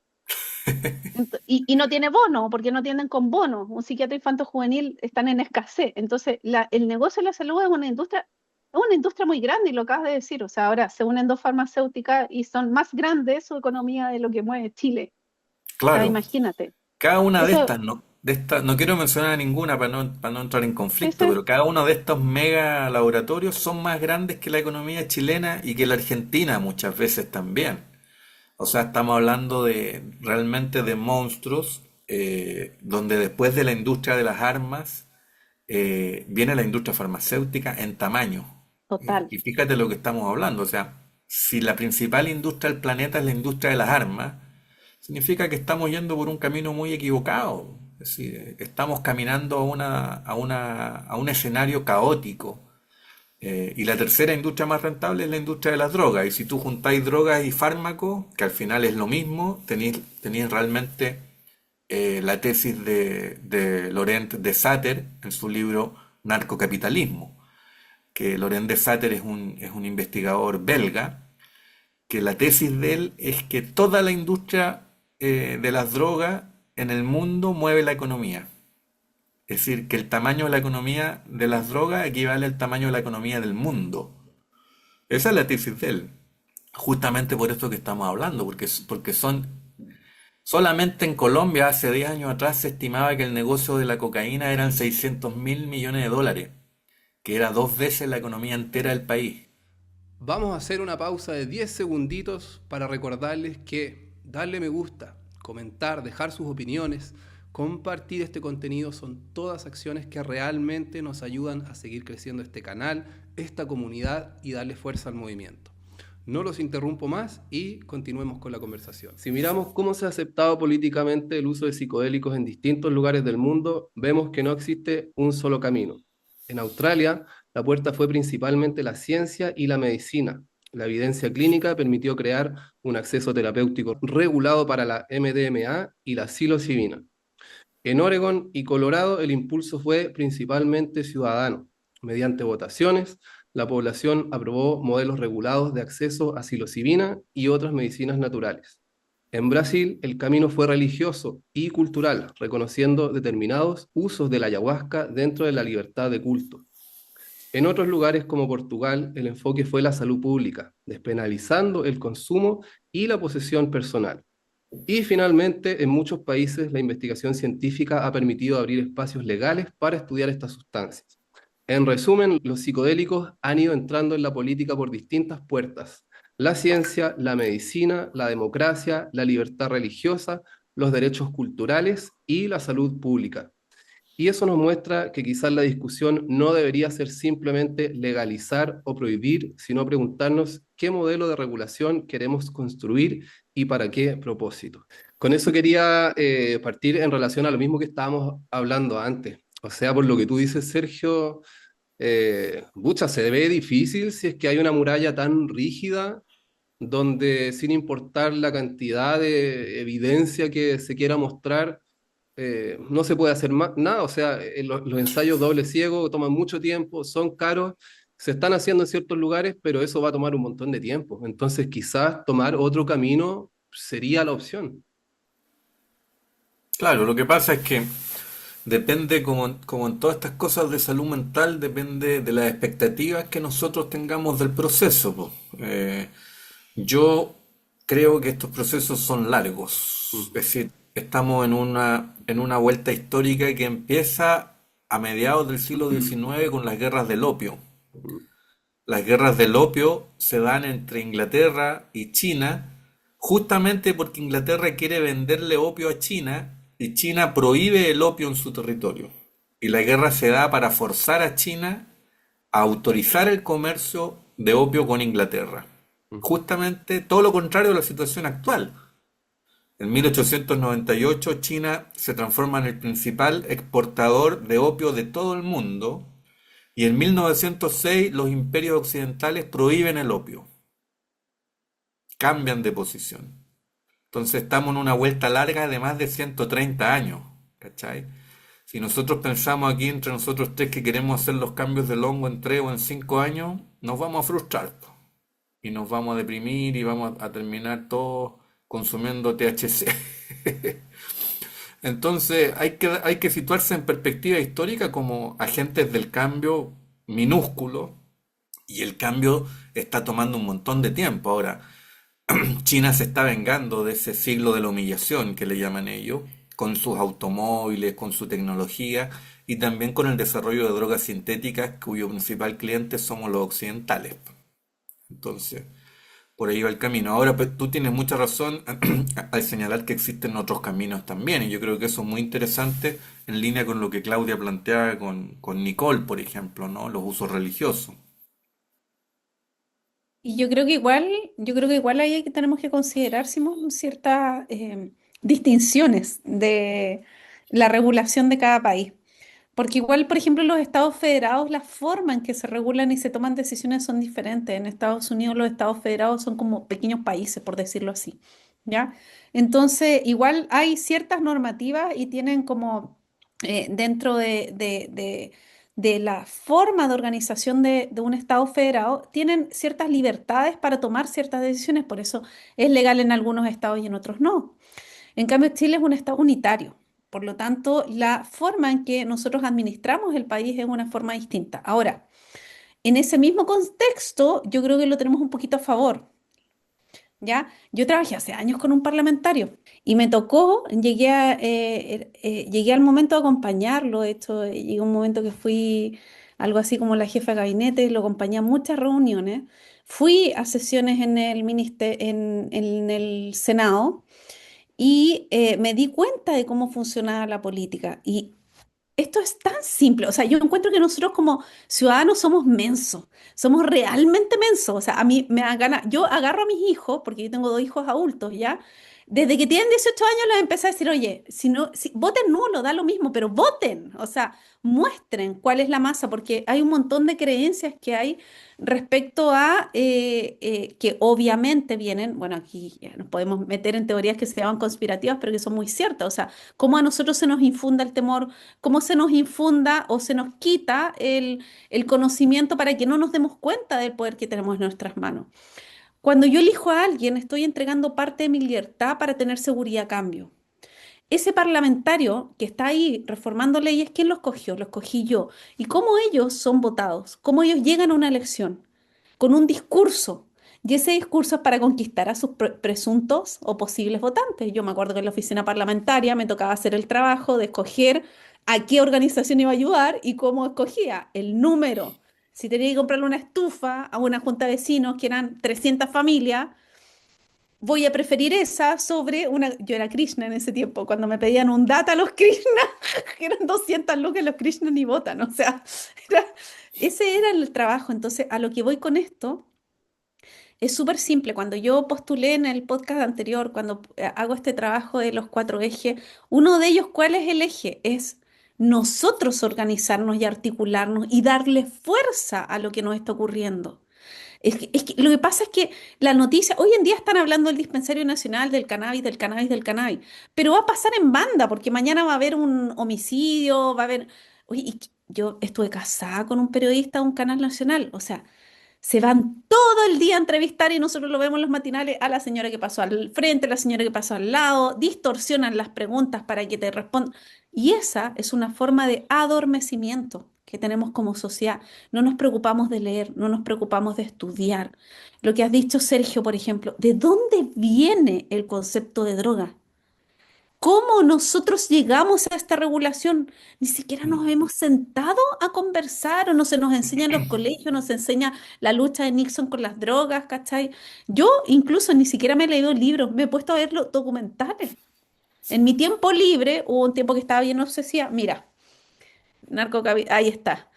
Y no tiene bono, porque no tienen con bono. Un psiquiatra infanto juvenil están en escasez. Entonces, el negocio de la salud es una industria muy grande, y lo acabas de decir. O sea, ahora se unen dos farmacéuticas y son más grandes su economía de lo que mueve Chile. O sea, claro. imagínate. Cada una de Eso, estas, no, de estas, no quiero mencionar ninguna para no entrar en sí, conflicto, sí. pero cada uno de estos mega laboratorios son más grandes que la economía chilena y que la Argentina muchas veces también. O sea, estamos hablando de realmente de monstruos, donde después de la industria de las armas viene la industria farmacéutica en tamaño. Total. Y fíjate lo que estamos hablando. O sea, si la principal industria del planeta es la industria de las armas, significa que estamos yendo por un camino muy equivocado. Es decir, estamos caminando a un escenario caótico. Y la tercera industria más rentable es la industria de las drogas. Y si tú juntáis drogas y fármacos, que al final es lo mismo, tenéis realmente la tesis de Laurent de Satter en su libro Narcocapitalismo, que Laurent de Satter es un investigador belga, que la tesis de él es que toda la industria de las drogas en el mundo mueve la economía. Es decir, que el tamaño de la economía de las drogas equivale al tamaño de la economía del mundo. Esa es la tesis de él. Justamente por esto que estamos hablando, porque son solamente en Colombia hace 10 años atrás se estimaba que el negocio de la cocaína eran 600.000 millones de dólares, que era dos veces la economía entera del país. Vamos a hacer una pausa de 10 segunditos para recordarles que darle me gusta, comentar, dejar sus opiniones, compartir este contenido son todas acciones que realmente nos ayudan a seguir creciendo este canal, esta comunidad y darle fuerza al movimiento. No los interrumpo más y continuemos con la conversación. Si miramos cómo se ha aceptado políticamente el uso de psicodélicos en distintos lugares del mundo, vemos que no existe un solo camino. En Australia, la puerta fue principalmente la ciencia y la medicina. La evidencia clínica permitió crear un acceso terapéutico regulado para la MDMA y la psilocibina. En Oregon y Colorado el impulso fue principalmente ciudadano. Mediante votaciones, la población aprobó modelos regulados de acceso a psilocibina y otras medicinas naturales. En Brasil, el camino fue religioso y cultural, reconociendo determinados usos de la ayahuasca dentro de la libertad de culto. En otros lugares como Portugal, el enfoque fue la salud pública, despenalizando el consumo y la posesión personal. Y finalmente, en muchos países, la investigación científica ha permitido abrir espacios legales para estudiar estas sustancias. En resumen, los psicodélicos han ido entrando en la política por distintas puertas: la ciencia, la medicina, la democracia, la libertad religiosa, los derechos culturales y la salud pública. Y eso nos muestra que quizás la discusión no debería ser simplemente legalizar o prohibir, sino preguntarnos qué modelo de regulación queremos construir y para qué propósito. Con eso quería partir en relación a lo mismo que estábamos hablando antes. O sea, por lo que tú dices, Sergio, pucha, se ve difícil si es que hay una muralla tan rígida donde sin importar la cantidad de evidencia que se quiera mostrar, no se puede hacer nada. O sea, los ensayos doble ciego toman mucho tiempo, son caros, se están haciendo en ciertos lugares, pero eso va a tomar un montón de tiempo. Entonces, quizás tomar otro camino sería la opción. Claro, lo que pasa es que depende, como en todas estas cosas de salud mental, depende de las expectativas que nosotros tengamos del proceso, po. Yo creo que estos procesos son largos. Mm, Es decir, estamos en una vuelta histórica que empieza a mediados del siglo XIX con las guerras del opio. mm, Las guerras del opio se dan entre Inglaterra y China, justamente porque Inglaterra quiere venderle opio a China y China prohíbe el opio en su territorio. Y la guerra se da para forzar a China a autorizar el comercio de opio con Inglaterra. mm. Justamente todo lo contrario de la situación actual. En 1898 China se transforma en el principal exportador de opio de todo el mundo y en 1906 los imperios occidentales prohíben el opio, cambian de posición. Entonces estamos en una vuelta larga de más de 130 años, ¿cachai? Si nosotros pensamos aquí entre nosotros tres que queremos hacer los cambios del hongo en 3 o en 5 años, nos vamos a frustrar, po, y nos vamos a deprimir y vamos a terminar todos consumiendo THC. Entonces hay que situarse en perspectiva histórica como agentes del cambio minúsculo y el cambio está tomando un montón de tiempo. Ahora, China se está vengando de ese siglo de la humillación que le llaman ellos, con sus automóviles, con su tecnología y también con el desarrollo de drogas sintéticas cuyo principal cliente somos los occidentales. Entonces, por ahí va el camino. Ahora, pues, tú tienes mucha razón al señalar que existen otros caminos también, y yo creo que eso es muy interesante en línea con lo que Claudia planteaba con Nicole, por ejemplo, ¿no? Los usos religiosos. Y yo creo que igual ahí tenemos que considerar, Simón, ciertas distinciones de la regulación de cada país. Porque igual, por ejemplo, los estados federados, la forma en que se regulan y se toman decisiones son diferentes. En Estados Unidos los estados federados son como pequeños países, por decirlo así, ¿ya? Entonces, igual hay ciertas normativas y tienen como dentro de la forma de organización de un estado federado, tienen ciertas libertades para tomar ciertas decisiones. Por eso es legal en algunos estados y en otros no. En cambio, Chile es un estado unitario. Por lo tanto, la forma en que nosotros administramos el país es una forma distinta. Ahora, en ese mismo contexto, yo creo que lo tenemos un poquito a favor, ¿ya? Yo trabajé hace años con un parlamentario y me tocó, llegué al momento de acompañarlo. De hecho, llegó un momento que fui algo así como la jefa de gabinete, lo acompañé a muchas reuniones. Fui a sesiones en el en el Senado y me di cuenta de cómo funcionaba la política. Y esto es tan simple. O sea, yo encuentro que nosotros como ciudadanos somos mensos, somos realmente mensos. O sea, a mí me da ganas, yo agarro a mis hijos, porque yo tengo dos hijos adultos, ¿ya? desde que tienen 18 años les empecé a decir, oye, si no, voten nulo, da lo mismo, pero voten, o sea, muestren cuál es la masa, porque hay un montón de creencias que hay respecto a que obviamente vienen, bueno, aquí ya nos podemos meter en teorías que se llaman conspirativas, pero que son muy ciertas, o sea, cómo a nosotros se nos infunda el temor, cómo se nos infunda o se nos quita el conocimiento para que no nos demos cuenta del poder que tenemos en nuestras manos. Cuando yo elijo a alguien, estoy entregando parte de mi libertad para tener seguridad a cambio. Ese parlamentario que está ahí reformando leyes, ¿quién lo escogió? Lo escogí yo. ¿Y cómo ellos son votados? ¿Cómo ellos llegan a una elección? Con un discurso. Y ese discurso es para conquistar a sus presuntos o posibles votantes. Yo me acuerdo que en la oficina parlamentaria me tocaba hacer el trabajo de escoger a qué organización iba a ayudar y cómo escogía el número. Si tenía que comprarle una estufa a una junta de vecinos que eran 300 familias, voy a preferir esa sobre una... Yo era Krishna en ese tiempo, cuando me pedían un data los Krishna, que eran 200 lucas, los Krishna ni votan, o sea, era- ese era el trabajo. Entonces, a lo que voy con esto es súper simple. Cuando yo postulé en el podcast anterior, cuando hago este trabajo de los 4 ejes, uno de ellos, ¿cuál es el eje? Es nosotros organizarnos y articularnos y darle fuerza a lo que nos está ocurriendo. Es que lo que pasa es que la noticia, hoy en día están hablando del dispensario nacional, del cannabis, del cannabis, del cannabis, pero va a pasar en banda, porque mañana va a haber un homicidio, va a haber... Oye, yo estuve casada con un periodista de un canal nacional, o sea, se van todo el día a entrevistar y nosotros lo vemos en los matinales a la señora que pasó al frente, a la señora que pasó al lado, distorsionan las preguntas para que te respondan. Y esa es una forma de adormecimiento que tenemos como sociedad. No nos preocupamos de leer, no nos preocupamos de estudiar. Lo que has dicho, Sergio, por ejemplo, ¿de dónde viene el concepto de droga? ¿Cómo nosotros llegamos a esta regulación? Ni siquiera nos hemos sentado a conversar o no se nos enseña en los colegios, nos enseña la lucha de Nixon con las drogas, ¿cachai? Yo incluso ni siquiera me he leído libros, me he puesto a ver los documentales. En mi tiempo libre, hubo un tiempo que estaba bien obsesiva, mira, ahí está.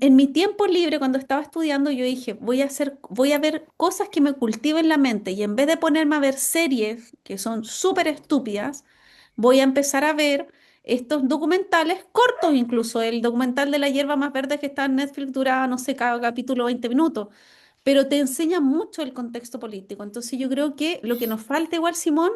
En mi tiempo libre, cuando estaba estudiando, yo dije, voy a ver cosas que me cultiven la mente y en vez de ponerme a ver series que son súper estúpidas, voy a empezar a ver estos documentales cortos, incluso el documental de la hierba más verde que está en Netflix dura, no sé, cada capítulo 20 minutos, pero te enseña mucho el contexto político. Entonces yo creo que lo que nos falta igual, Simón,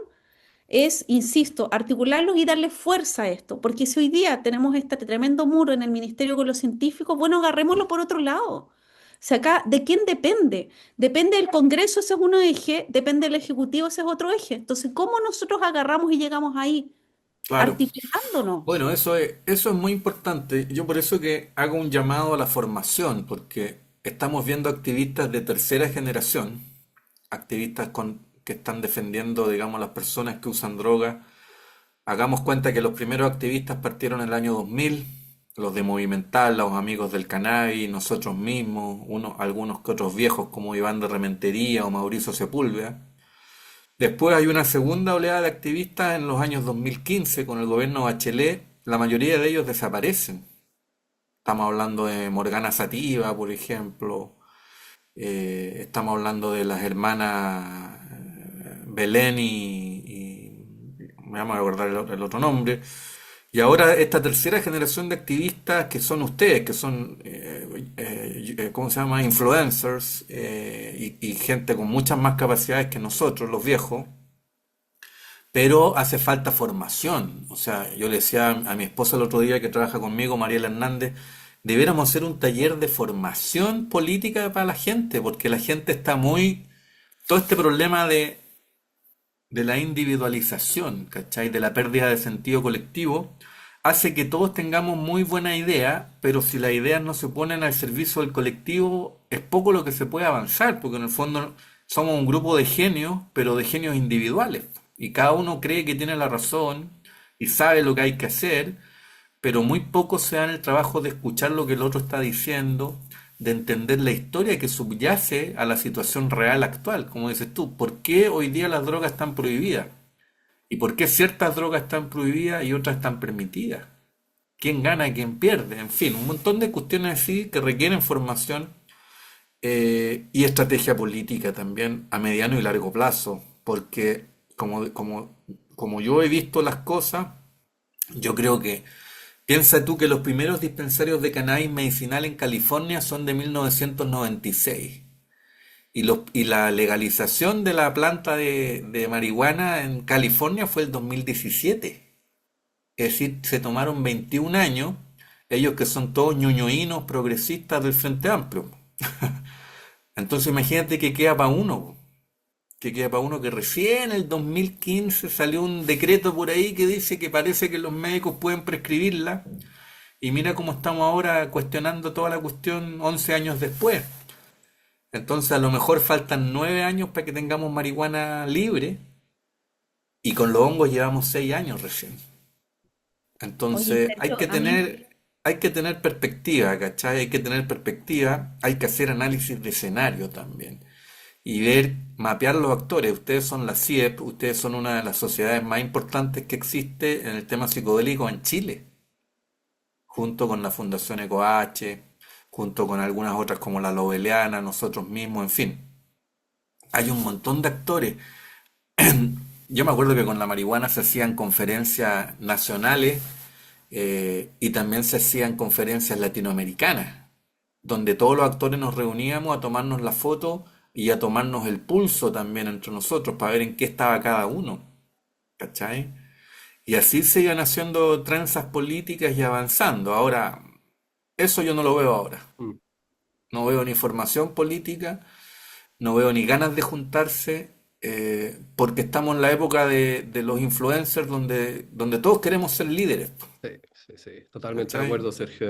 es, insisto, articularlos y darle fuerza a esto, porque si hoy día tenemos este tremendo muro en el ministerio con los científicos, bueno, agarrémoslo por otro lado. O sea, acá, ¿de quién depende? Depende del Congreso, ese es uno eje, depende del Ejecutivo, ese es otro eje. Entonces, ¿cómo nosotros agarramos y llegamos ahí? Claro. Articulándonos. Bueno, eso es muy importante. Yo por eso que hago un llamado a la formación, porque estamos viendo activistas de tercera generación, activistas que están defendiendo, digamos, las personas que usan droga. Hagamos cuenta que los primeros activistas partieron en el año 2000, los de Movimental, los amigos del cannabis, nosotros mismos, algunos que otros viejos como Iván de Rementería o Mauricio Sepúlveda. Después hay una segunda oleada de activistas en los años 2015 con el gobierno Bachelet. La mayoría de ellos desaparecen. Estamos hablando de Morgana Sativa, por ejemplo. Estamos hablando de las hermanas Belén me vamos a acordar el otro nombre. Y ahora esta tercera generación de activistas que son ustedes, que son, ¿cómo se llama? Influencers y gente con muchas más capacidades que nosotros, los viejos, pero hace falta formación. O sea, yo le decía a mi esposa el otro día que trabaja conmigo, Mariela Hernández, debiéramos hacer un taller de formación política para la gente, porque la gente está muy... Todo este problema de la individualización, ¿cachai? De la pérdida de sentido colectivo, hace que todos tengamos muy buena idea, pero si las ideas no se ponen al servicio del colectivo, es poco lo que se puede avanzar, porque en el fondo somos un grupo de genios, pero de genios individuales. Y cada uno cree que tiene la razón y sabe lo que hay que hacer, pero muy pocos se dan el trabajo de escuchar lo que el otro está diciendo, de entender la historia que subyace a la situación real actual. Como dices tú, ¿por qué hoy día las drogas están prohibidas? ¿Y por qué ciertas drogas están prohibidas y otras están permitidas? ¿Quién gana y quién pierde? En fin, un montón de cuestiones así que requieren formación y estrategia política también a mediano y largo plazo, porque como, como, como yo he visto las cosas, yo creo que, piensa tú que los primeros dispensarios de cannabis medicinal en California son de 1996 y la legalización de la planta de marihuana en California fue el 2017. Es decir, se tomaron 21 años, ellos que son todos ñoñoínos progresistas del Frente Amplio. Entonces imagínate que queda para uno, que queda para uno que recién en el 2015 salió un decreto por ahí que dice que parece que los médicos pueden prescribirla y mira cómo estamos ahora cuestionando toda la cuestión 11 años después. Entonces a lo mejor faltan 9 años para que tengamos marihuana libre y con los hongos llevamos 6 años recién. Oye, Entonces Sergio, a mí, hay que tener perspectiva, ¿cachai? Hay que tener perspectiva, hay que hacer análisis de escenario también y ver, mapear los actores. Ustedes son la CIEP, ustedes son una de las sociedades más importantes que existe en el tema psicodélico en Chile, junto con la Fundación EcoH, junto con algunas otras como la Lobeliana, nosotros mismos, en fin. Hay un montón de actores. Yo me acuerdo que con la marihuana se hacían conferencias nacionales y también se hacían conferencias latinoamericanas, donde todos los actores nos reuníamos a tomarnos la foto y a tomarnos el pulso también entre nosotros para ver en qué estaba cada uno, ¿cachai? Y así se iban haciendo trenzas políticas y avanzando. Ahora, eso yo no lo veo ahora. Mm. No veo ni formación política, no veo ni ganas de juntarse, porque estamos en la época de los influencers donde todos queremos ser líderes, Sí, sí, sí, totalmente de ¿cachai? acuerdo, Sergio.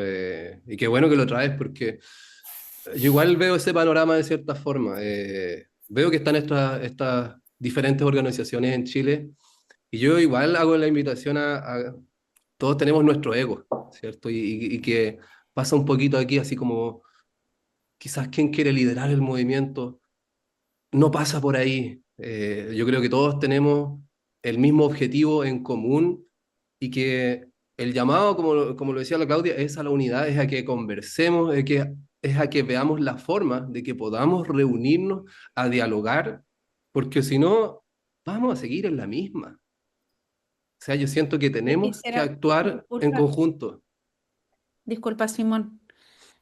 Y qué bueno que lo traes porque yo igual veo ese panorama de cierta forma. Veo que están estas diferentes organizaciones en Chile y yo igual hago la invitación todos tenemos nuestro ego, ¿cierto? Y que pasa un poquito aquí así como quizás quien quiere liderar el movimiento no pasa por ahí. Yo creo que todos tenemos el mismo objetivo en común y que el llamado, como lo decía la Claudia, es a la unidad, es a que conversemos, es a que veamos la forma de que podamos reunirnos a dialogar, porque si no, vamos a seguir en la misma. O sea, yo siento que yo tenemos que quisiera, actuar en disculpa, conjunto. disculpa, Simón.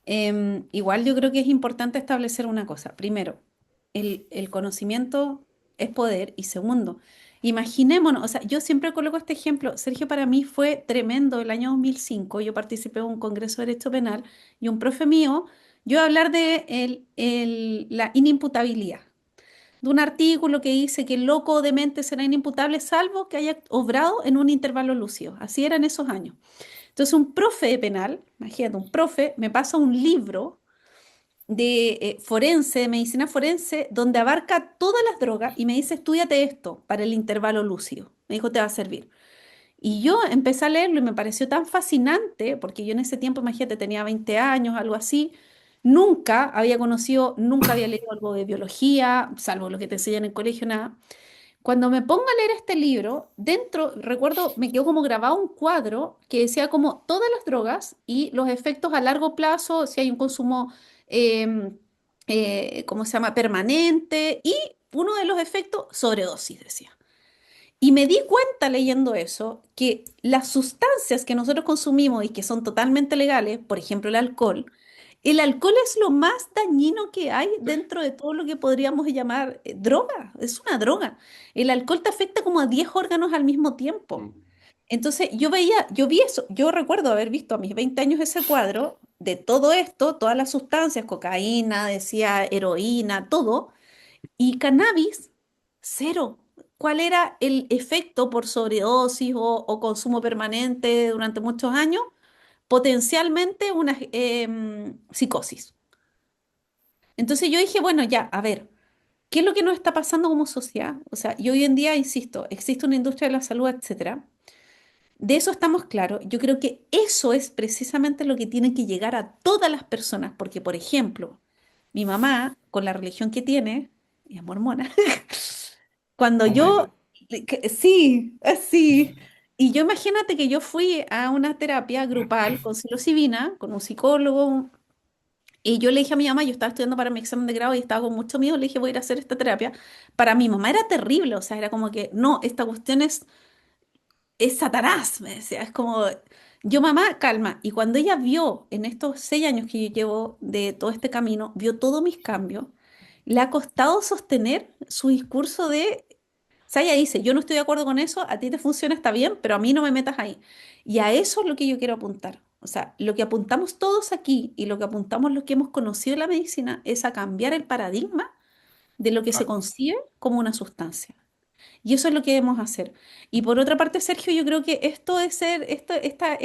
Igual yo creo que es importante establecer una cosa. Primero, el conocimiento es poder. Y segundo, imaginémonos, o sea, yo siempre coloco este ejemplo. Sergio, para mí fue tremendo el año 2005. Yo participé en un congreso de Derecho Penal y un profe mío, yo iba a hablar de la inimputabilidad, de un artículo que dice que el loco de mente será inimputable salvo que haya obrado en un intervalo lúcido. Así eran esos años. Entonces, un profe de penal, imagínate, un profe me pasa un libro de forense, de medicina forense, donde abarca todas las drogas y me dice, estudiate esto para el intervalo lúcido. Me dijo, te va a servir. Y yo empecé a leerlo y me pareció tan fascinante, porque yo en ese tiempo, imagínate, tenía 20 años, algo así. Nunca había conocido, nunca había leído algo de biología, salvo lo que te enseñan en el colegio, nada. Cuando me pongo a leer este libro, dentro, recuerdo, me quedó como grabado un cuadro que decía como todas las drogas y los efectos a largo plazo, si hay un consumo, em, ¿cómo se llama?, permanente, y uno de los efectos, sobredosis, decía. Y me di cuenta leyendo eso que las sustancias que nosotros consumimos y que son totalmente legales, por ejemplo el alcohol es lo más dañino que hay dentro de todo lo que podríamos llamar droga. Es una droga. El alcohol te afecta como a 10 órganos al mismo tiempo. Mm. Entonces yo vi eso, yo recuerdo haber visto a mis 20 años ese cuadro de todo esto, todas las sustancias, cocaína, decía heroína, todo, y cannabis, cero. ¿Cuál era el efecto por sobredosis o consumo permanente durante muchos años? Potencialmente una psicosis. Entonces yo dije, bueno, ya, a ver, ¿qué es lo que nos está pasando como sociedad? O sea, y hoy en día, insisto, existe una industria de la salud, etcétera. De eso estamos claros. Yo creo que eso es precisamente lo que tiene que llegar a todas las personas, porque, por ejemplo, mi mamá, con la religión que tiene, ella es mormona, cuando Oh my yo, God. sí, así, y yo imagínate que yo fui a una terapia grupal con psilocibina, con un psicólogo, Y yo le dije a mi mamá, yo estaba estudiando para mi examen de grado y estaba con mucho miedo, le dije, voy a ir a hacer esta terapia. Para mi mamá era terrible, o sea, era como que, no, esta cuestión es Satanás, me decía, es como, yo mamá, calma. Y cuando ella vio en estos 6 años que yo llevo de todo este camino, vio todos mis cambios, le ha costado sostener su discurso de, o sea, ella dice, yo no estoy de acuerdo con eso, a ti te funciona, está bien, pero a mí no me metas ahí. Y a eso es lo que yo quiero apuntar. O sea, lo que apuntamos todos aquí y lo que apuntamos los que hemos conocido la medicina es a cambiar el paradigma de lo que se concibe como una sustancia. Y eso es lo que debemos hacer. Y por otra parte, Sergio, yo creo que esto de ser, esta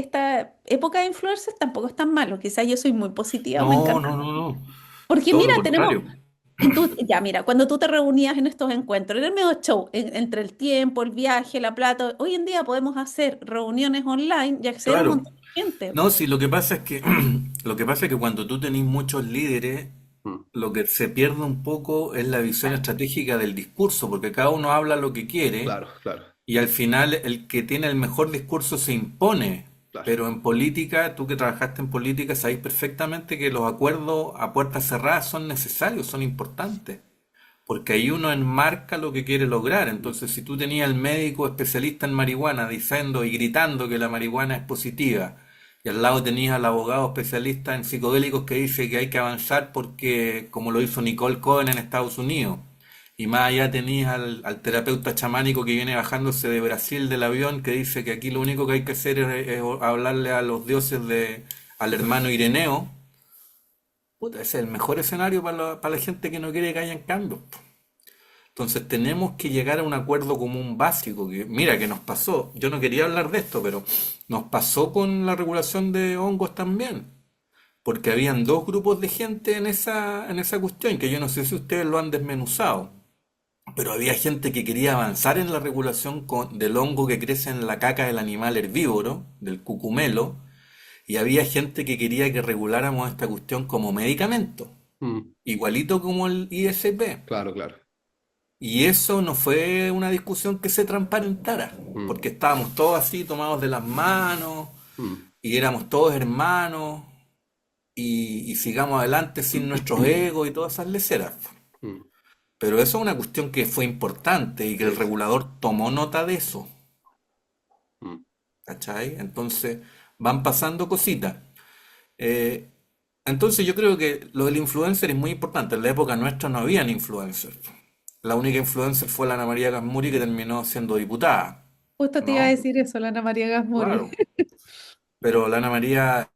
época de influencers tampoco es tan malo. Quizás yo soy muy positiva, me No, encanta. no, no, no. Porque Todo mira, lo tenemos, contrario. ya mira, cuando tú te reunías en estos encuentros, era el medio show, entre el tiempo, el viaje, la plata, hoy en día podemos hacer reuniones online y acceder a un Claro. montón de gente. No, sí, lo que pasa es que lo que pasa es que cuando tú tenés muchos líderes, Mm, lo que se pierde un poco es la visión estratégica del discurso, porque cada uno habla lo que quiere claro, claro, y al final el que tiene el mejor discurso se impone. claro. Pero en política, tú que trabajaste en política, sabéis perfectamente que los acuerdos a puertas cerradas son necesarios, son importantes. Porque ahí uno enmarca lo que quiere lograr. Entonces, si tú tenías al médico especialista en marihuana diciendo y gritando que la marihuana es positiva, y al lado tenías al abogado especialista en psicodélicos que dice que hay que avanzar porque, como lo hizo Nicole Cohen en Estados Unidos, y más allá tenías al terapeuta chamánico que viene bajándose de Brasil del avión que dice que aquí lo único que hay que hacer es hablarle a los dioses al hermano Ireneo. Puta, ese es el mejor escenario para la gente que no quiere que hayan cambios. Entonces tenemos que llegar a un acuerdo común básico, que mira que nos pasó, yo no quería hablar de esto, pero nos pasó con la regulación de hongos también, porque habían dos grupos de gente en esa cuestión, que yo no sé si ustedes lo han desmenuzado, pero había gente que quería avanzar en la regulación del hongo que crece en la caca del animal herbívoro, del cucumelo, y había gente que quería que reguláramos esta cuestión como medicamento, Mm, igualito como el ISP. claro, claro. Y eso no fue una discusión que se transparentara, Mm, porque estábamos todos así tomados de las manos mm, y éramos todos hermanos y sigamos adelante sin nuestros egos y todas esas leceras. mm, Pero eso es una cuestión que fue importante y que el sí, regulador tomó nota de eso, mm, ¿cachai? Entonces van pasando cositas. Eh, entonces yo creo que lo del influencer es muy importante. En la época nuestra no habían influencers. La única influencer fue la Ana María Gasmuri que terminó siendo diputada, Justo te iba a ¿no? decir eso, la Ana María Gasmuri. Claro. Pero la Ana María,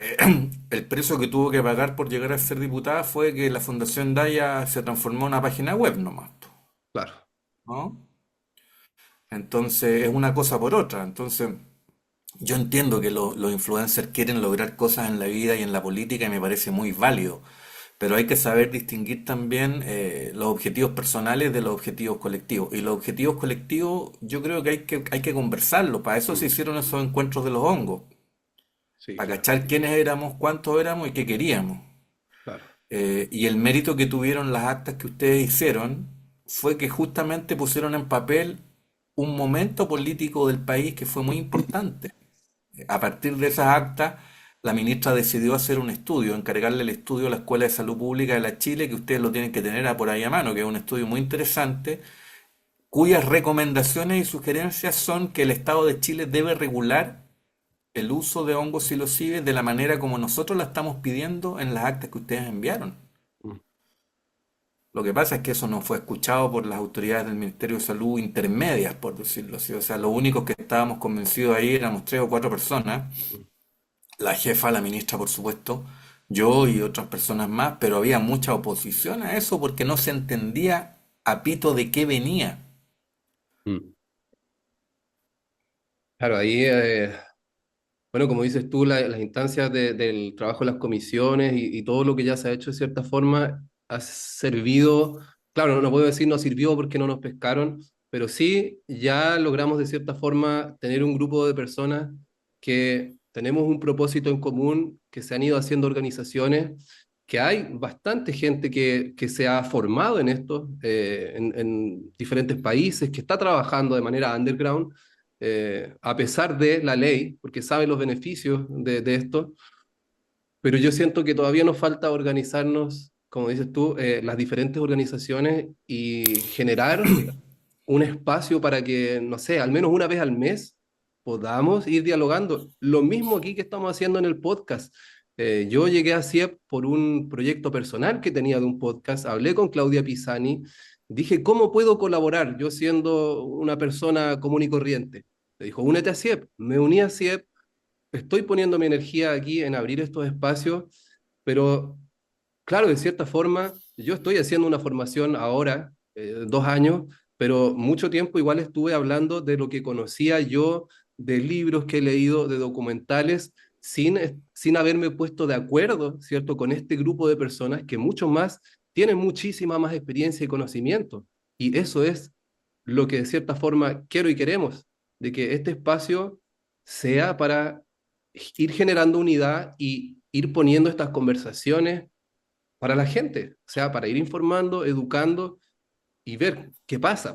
el precio que tuvo que pagar por llegar a ser diputada fue que la Fundación Daya se transformó en una página web nomás, claro. ¿no? Entonces es una cosa por otra. Entonces yo entiendo que los influencers quieren lograr cosas en la vida y en la política y me parece muy válido. Pero hay que saber distinguir también los objetivos personales de los objetivos colectivos. Y los objetivos colectivos yo creo que hay que conversarlos. Para eso se Mm, hicieron esos encuentros de los hongos. sí, Para claro, cachar quiénes éramos, cuántos éramos y qué queríamos. claro. Y el mérito que tuvieron las actas que ustedes hicieron fue que justamente pusieron en papel un momento político del país que fue muy importante. A partir de esas actas, la ministra decidió hacer un estudio, encargarle el estudio a la Escuela de Salud Pública de la Chile, que ustedes lo tienen que tener por ahí a mano, que es un estudio muy interesante, cuyas recomendaciones y sugerencias son que el Estado de Chile debe regular el uso de hongos psilocibes de la manera como nosotros la estamos pidiendo en las actas que ustedes enviaron. Mm, Lo que pasa es que eso no fue escuchado por las autoridades del Ministerio de Salud intermedias, por decirlo así. O sea, los únicos que estábamos convencidos ahí éramos 3 o 4 personas, mm, la jefa, la ministra, por supuesto, yo y otras personas más, pero había mucha oposición a eso porque no se entendía a pito de qué venía. mm. Claro, ahí, bueno, como dices tú, las instancias del trabajo de las comisiones y todo lo que ya se ha hecho de cierta forma ha servido, claro, no puedo decir no sirvió porque no nos pescaron, pero sí ya logramos de cierta forma tener un grupo de personas que tenemos un propósito en común, que se han ido haciendo organizaciones, que hay bastante gente que se ha formado en esto, en diferentes países, que está trabajando de manera underground a pesar de la ley, porque sabe los beneficios de esto. pero yo siento que todavía nos falta organizarnos, como dices tú, las diferentes organizaciones y generar un espacio para que, no sé, al menos una vez al mes podamos ir dialogando. Lo mismo aquí que estamos haciendo en el podcast. Yo llegué a CIEP por un proyecto personal que tenía de un podcast, hablé con Claudia Pisani, dije, ¿cómo puedo colaborar yo siendo una persona común y corriente? Me dijo, únete a CIEP. Me uní a CIEP, estoy poniendo mi energía aquí en abrir estos espacios, pero claro, de cierta forma, yo estoy haciendo una formación ahora, 2 años, pero mucho tiempo igual estuve hablando de lo que conocía yo, de libros que he leído, de documentales, sin haberme puesto de acuerdo, ¿cierto?, con este grupo de personas que mucho más tienen muchísima más experiencia y conocimiento. Y eso es lo que de cierta forma quiero y queremos, de que este espacio sea para ir generando unidad y ir poniendo estas conversaciones para la gente, o sea, para ir informando, educando y ver qué pasa.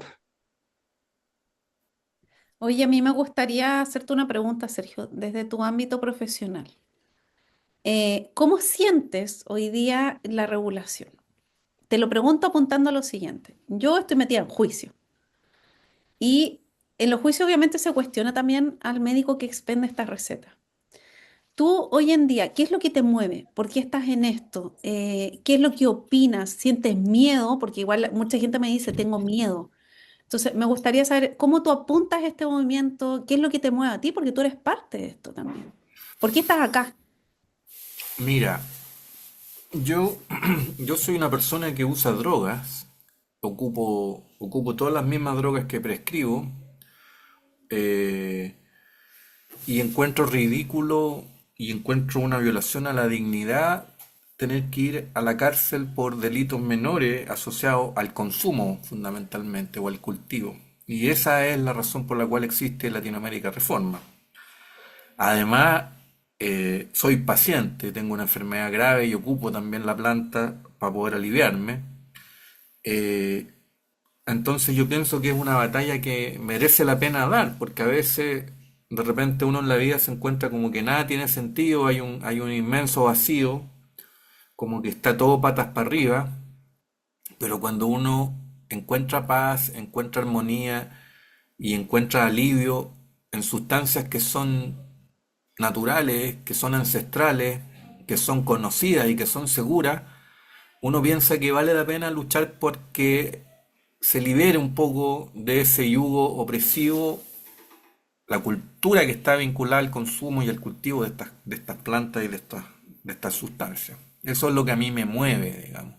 Oye, a mí me gustaría hacerte una pregunta, Sergio, desde tu ámbito profesional. ¿Cómo sientes hoy día la regulación? Te lo pregunto apuntando a lo siguiente. Yo estoy metida en juicio y en los juicios obviamente se cuestiona también al médico que expende esta receta. Tú hoy en día, ¿qué es lo que te mueve? ¿Por qué estás en esto? ¿Qué es lo que opinas? ¿Sientes miedo? Porque igual mucha gente me dice, tengo miedo. Entonces, me gustaría saber cómo tú apuntas a este movimiento, qué es lo que te mueve a ti, porque tú eres parte de esto también. ¿Por qué estás acá? Mira, yo, yo soy una persona que usa drogas, ocupo todas las mismas drogas que prescribo, eh, y encuentro ridículo y encuentro una violación a la dignidad tener que ir a la cárcel por delitos menores asociados al consumo fundamentalmente o al cultivo. Y esa es la razón por la cual existe Latinoamérica Reforma. Además, soy paciente, tengo una enfermedad grave y ocupo también la planta para poder aliviarme. Eh, entonces yo pienso que es una batalla que merece la pena dar, porque a veces de repente uno en la vida se encuentra como que nada tiene sentido, hay un inmenso vacío, como que está todo patas para arriba, pero cuando uno encuentra paz, encuentra armonía y encuentra alivio en sustancias que son naturales, que son ancestrales, que son conocidas y que son seguras, uno piensa que vale la pena luchar porque se libere un poco de ese yugo opresivo, la cultura que está vinculada al consumo y al cultivo de estas plantas y de estas sustancias. Eso es lo que a mí me mueve, digamos.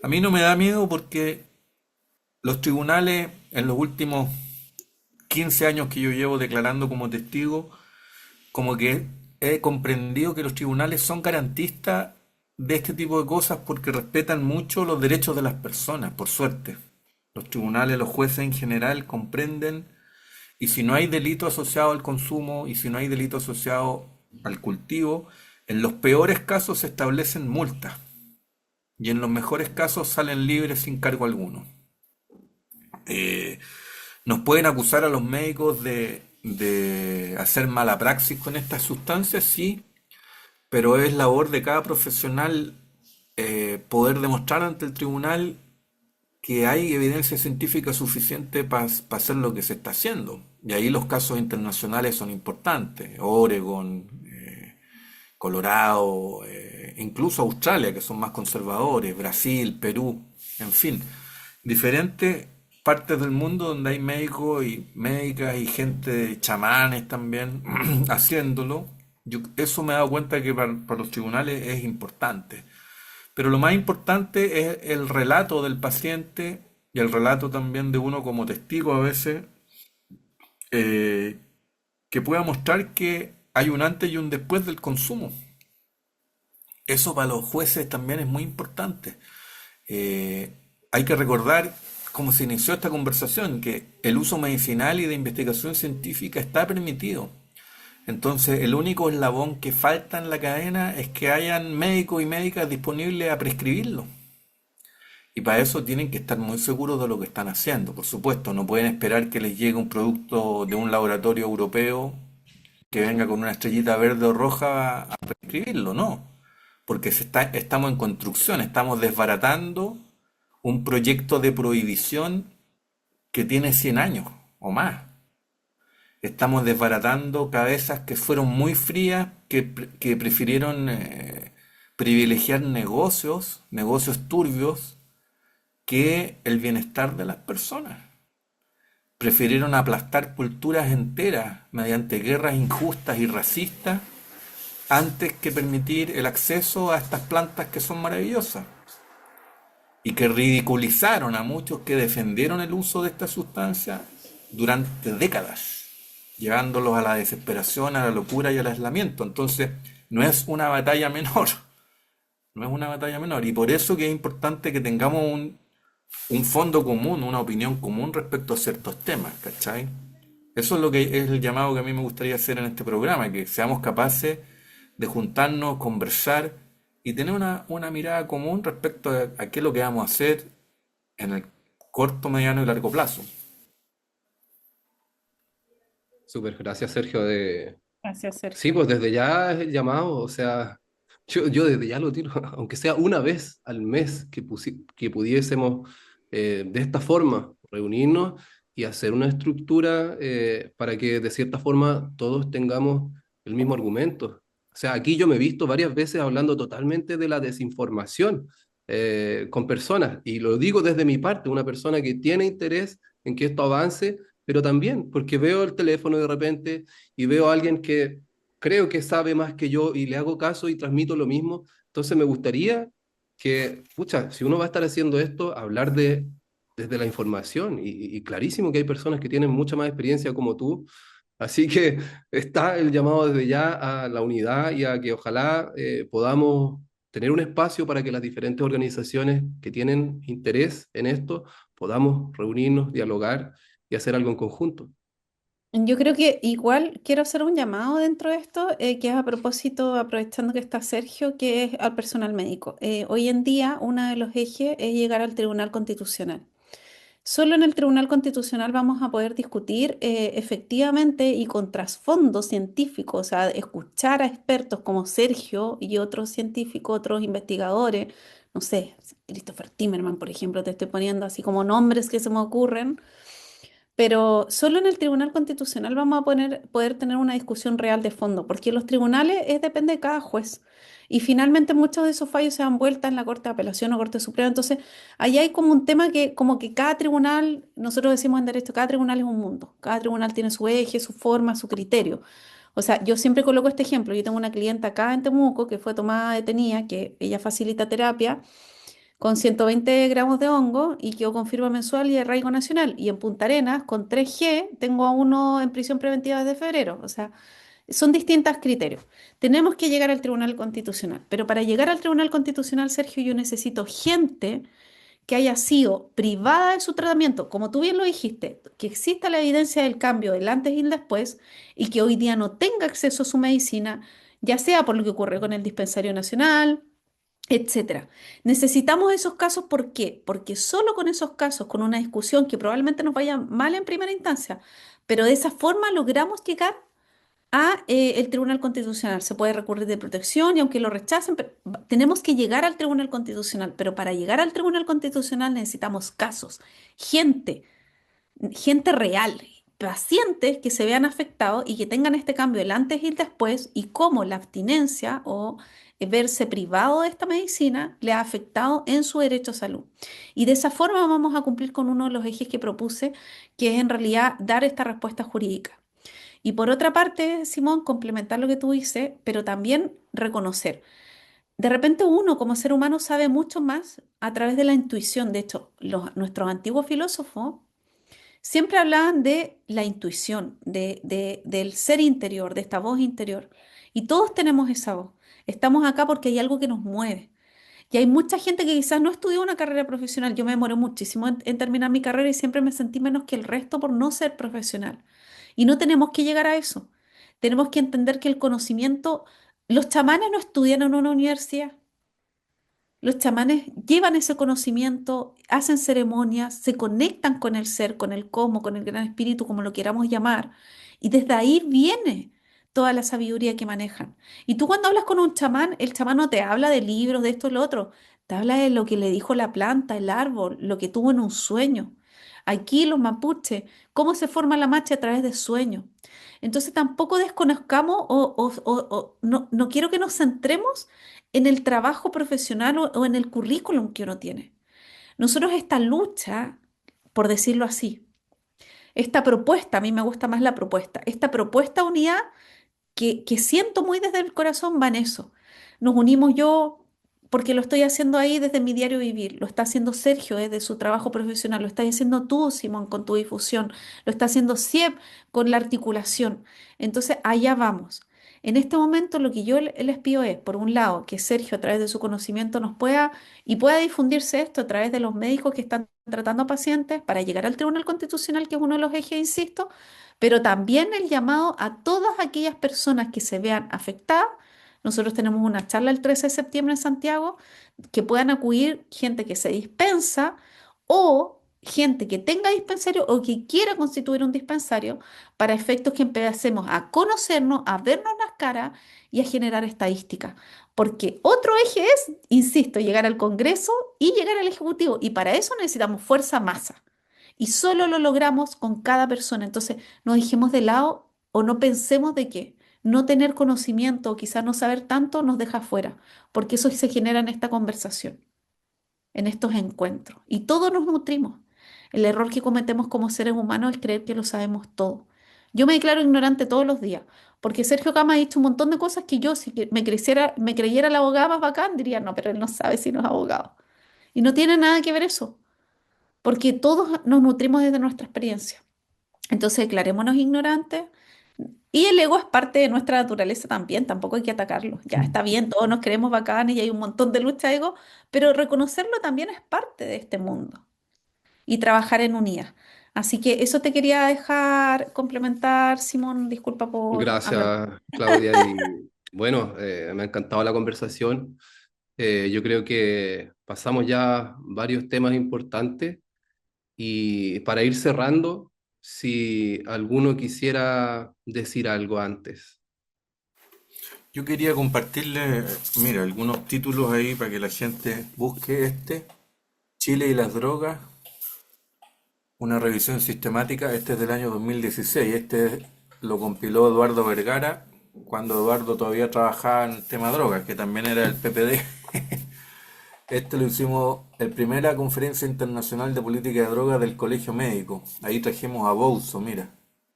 A mí no me da miedo porque los tribunales en los últimos 15 años que yo llevo declarando como testigo, como que he comprendido que los tribunales son garantistas de este tipo de cosas porque respetan mucho los derechos de las personas, por suerte. Los tribunales, los jueces en general comprenden, y si no hay delito asociado al consumo y si no hay delito asociado al cultivo, en los peores casos se establecen multas y en los mejores casos salen libres sin cargo alguno. Eh, Nos pueden acusar a los médicos de hacer mala praxis con estas sustancias, sí, pero es labor de cada profesional poder demostrar ante el tribunal que hay evidencia científica suficiente para hacer lo que se está haciendo. Y ahí los casos internacionales son importantes. Oregon, Colorado, incluso Australia, que son más conservadores, Brasil, Perú, en fin, diferentes partes del mundo donde hay médicos y médicas y gente, chamanes también, haciéndolo. Eso me he dado cuenta que para los tribunales es importante. Pero lo más importante es el relato del paciente y el relato también de uno como testigo a veces, eh, que pueda mostrar que hay un antes y un después del consumo. Eso para los jueces también es muy importante. Eh, Hay que recordar cómo se inició esta conversación, que el uso medicinal y de investigación científica está permitido. Entonces, el único eslabón que falta en la cadena es que hayan médicos y médicas disponibles a prescribirlo. Y para eso tienen que estar muy seguros de lo que están haciendo. Por supuesto, no pueden esperar que les llegue un producto de un laboratorio europeo que venga con una estrellita verde o roja a prescribirlo, no. porque estamos en construcción, estamos desbaratando un proyecto de prohibición que tiene 100 años o más. Estamos desbaratando cabezas que fueron muy frías, que prefirieron privilegiar negocios turbios, que el bienestar de las personas. Prefirieron aplastar culturas enteras mediante guerras injustas y racistas antes que permitir el acceso a estas plantas que son maravillosas y que ridiculizaron a muchos que defendieron el uso de esta sustancia durante décadas, llevándolos a la desesperación, a la locura y al aislamiento. Entonces, no es una batalla menor, no es una batalla menor. Y por eso que es importante que tengamos un fondo común, una opinión común respecto a ciertos temas, ¿cachai? Eso es lo que es el llamado que a mí me gustaría hacer en este programa, que seamos capaces de juntarnos, conversar y tener una mirada común respecto a qué es lo que vamos a hacer en el corto, mediano y largo plazo. Súper, gracias Sergio. Gracias, Sí, Sergio. pues desde ya es el llamado, o sea, yo desde ya lo tiro, aunque sea una vez al mes que pudiésemos de esta forma reunirnos y hacer una estructura para que de cierta forma todos tengamos el mismo argumento. O sea, aquí yo me he visto varias veces hablando totalmente de la desinformación con personas, y lo digo desde mi parte, una persona que tiene interés en que esto avance, pero también porque veo el teléfono de repente y veo a alguien que creo que sabe más que yo y le hago caso y transmito lo mismo. Entonces me gustaría que, pucha, si uno va a estar haciendo esto, hablar desde la información y clarísimo que hay personas que tienen mucha más experiencia como tú. Así que está el llamado desde ya a la unidad y a que ojalá podamos tener un espacio para que las diferentes organizaciones que tienen interés en esto podamos reunirnos, dialogar y hacer algo en conjunto. Yo creo que igual quiero hacer un llamado dentro de esto, que es a propósito, aprovechando que está Sergio, que es al personal médico. Hoy en día, uno de los ejes es llegar al Tribunal Constitucional. Solo en el Tribunal Constitucional vamos a poder discutir efectivamente y con trasfondo científico, o sea, escuchar a expertos como Sergio y otros científicos, otros investigadores, no sé, Christopher Timmerman, por ejemplo, te estoy poniendo así como nombres que se me ocurren, pero solo en el Tribunal Constitucional vamos a poder tener una discusión real de fondo, porque en los tribunales depende de cada juez. Y finalmente muchos de esos fallos se dan vuelta en la Corte de Apelación o Corte Suprema. Entonces, ahí hay como un tema que como que cada tribunal, nosotros decimos en derecho, cada tribunal es un mundo. Cada tribunal tiene su eje, su forma, su criterio. O sea, yo siempre coloco este ejemplo. Yo tengo una clienta acá en Temuco que fue tomada detenida, que ella facilita terapia con 120 gramos de hongo y quedó con firma mensual y de arraigo nacional. Y en Punta Arenas, con 3G, tengo a uno en prisión preventiva desde febrero. O sea, son distintos criterios. Tenemos que llegar al Tribunal Constitucional, pero para llegar al Tribunal Constitucional, Sergio, yo necesito gente que haya sido privada de su tratamiento, como tú bien lo dijiste, que exista la evidencia del cambio del antes y el después y que hoy día no tenga acceso a su medicina, ya sea por lo que ocurrió con el dispensario nacional, etcétera. Necesitamos esos casos, ¿por qué? Porque solo con esos casos, con una discusión que probablemente nos vaya mal en primera instancia, pero de esa forma logramos llegar a el Tribunal Constitucional. Se puede recurrir de protección y aunque lo rechacen, tenemos que llegar al Tribunal Constitucional, pero para llegar al Tribunal Constitucional necesitamos casos, gente, gente real, pacientes que se vean afectados y que tengan este cambio el antes y el después y cómo la abstinencia o verse privado de esta medicina le ha afectado en su derecho a salud. Y de esa forma vamos a cumplir con uno de los ejes que propuse, que es en realidad dar esta respuesta jurídica. Y por otra parte, Simón, complementar lo que tú dices, pero también reconocer. De repente uno como ser humano sabe mucho más a través de la intuición. De hecho, nuestros antiguos filósofos siempre hablaban de la intuición, del ser interior, de esta voz interior. Y todos tenemos esa voz. Estamos acá porque hay algo que nos mueve. Y hay mucha gente que quizás no estudió una carrera profesional. Yo me demoré muchísimo en terminar mi carrera y siempre me sentí menos que el resto por no ser profesional. Y no tenemos que llegar a eso. Tenemos que entender que el conocimiento, los chamanes no estudian en una universidad. Los chamanes llevan ese conocimiento, hacen ceremonias, se conectan con el ser, con el cosmos, con el gran espíritu, como lo queramos llamar, y desde ahí viene toda la sabiduría que manejan. Y tú cuando hablas con un chamán, el chamán no te habla de libros, de esto y lo otro, te habla de lo que le dijo la planta, el árbol, lo que tuvo en un sueño. Aquí los mapuches, cómo se forma la macha a través de sueños. Entonces tampoco desconozcamos no quiero que nos centremos en el trabajo profesional o en el currículum que uno tiene. Nosotros esta lucha, por decirlo así, esta propuesta, a mí me gusta más la propuesta, esta propuesta unidad que siento muy desde el corazón va en eso. Nos unimos yo porque lo estoy haciendo ahí desde mi diario vivir, lo está haciendo Sergio desde su trabajo profesional, lo estás haciendo tú, Simón, con tu difusión, lo está haciendo Siep con la articulación. Entonces, allá vamos. En este momento lo que yo les pido es, por un lado, que Sergio a través de su conocimiento nos pueda y pueda difundirse esto a través de los médicos que están tratando a pacientes para llegar al Tribunal Constitucional, que es uno de los ejes, insisto, pero también el llamado a todas aquellas personas que se vean afectadas. Nosotros tenemos una charla el 13 de septiembre en Santiago, que puedan acudir gente que se dispensa o gente que tenga dispensario o que quiera constituir un dispensario para efectos que empecemos a conocernos, a vernos las caras y a generar estadísticas. Porque otro eje es, insisto, llegar al Congreso y llegar al Ejecutivo. Y para eso necesitamos fuerza masa. Y solo lo logramos con cada persona. Entonces, no dejemos de lado o no pensemos de que no tener conocimiento o quizás no saber tanto nos deja fuera, porque eso se genera en esta conversación, en estos encuentros. Y todos nos nutrimos. El error que cometemos como seres humanos es creer que lo sabemos todo. Yo me declaro ignorante todos los días, porque Sergio Cama ha dicho un montón de cosas que yo, si me creyera la abogada más bacán, diría, no, pero él no sabe si no es abogado. Y no tiene nada que ver eso, porque todos nos nutrimos desde nuestra experiencia. Entonces, declarémonos ignorantes. Y el ego es parte de nuestra naturaleza también, tampoco hay que atacarlo. Ya está bien, todos nos creemos bacanes y hay un montón de lucha de ego, pero reconocerlo también es parte de este mundo y trabajar en unidad. Así que eso te quería dejar complementar, Simón, disculpa por hablar. Gracias, Claudia. Y bueno, me ha encantado la conversación. Yo creo que pasamos ya varios temas importantes y para ir cerrando, si alguno quisiera decir algo antes. Yo quería compartirle, mira, algunos títulos ahí para que la gente busque Chile y las drogas, una revisión sistemática. Este es del año 2016. Lo compiló Eduardo Vergara cuando Eduardo todavía trabajaba en el tema drogas, que también era el PPD. Este lo hicimos en primera conferencia internacional de política de drogas del Colegio Médico. Ahí trajimos a Bouzo, mira.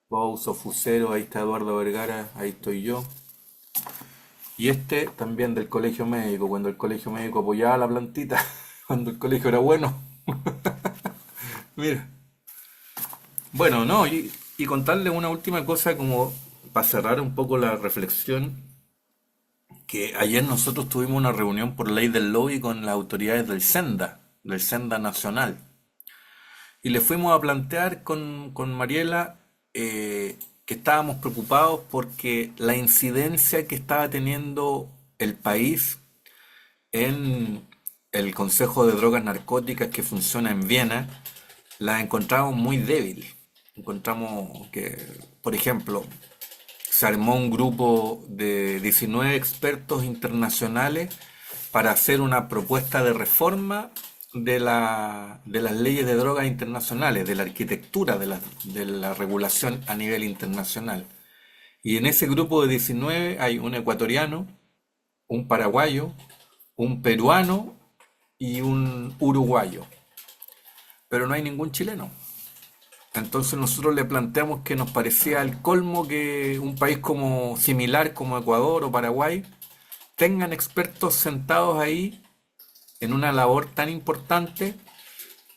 Bouzo, Fusero, ahí está Eduardo Vergara, ahí estoy yo. Y este también del Colegio Médico, cuando el Colegio Médico apoyaba la plantita, cuando el colegio era bueno. Mira. Bueno, no, y contarle una última cosa como para cerrar un poco la reflexión, que ayer nosotros tuvimos una reunión por ley del lobby con las autoridades del Senda Nacional. Y le fuimos a plantear con Mariela que estábamos preocupados porque la incidencia que estaba teniendo el país en el Consejo de Drogas Narcóticas que funciona en Viena, la encontramos muy débil. Encontramos que, por ejemplo, se armó un grupo de 19 expertos internacionales para hacer una propuesta de reforma de las leyes de drogas internacionales, de la arquitectura de la regulación a nivel internacional. Y en ese grupo de 19 hay un ecuatoriano, un paraguayo, un peruano y un uruguayo, pero no hay ningún chileno. Entonces nosotros le planteamos que nos parecía el colmo que un país como similar como Ecuador o Paraguay tengan expertos sentados ahí en una labor tan importante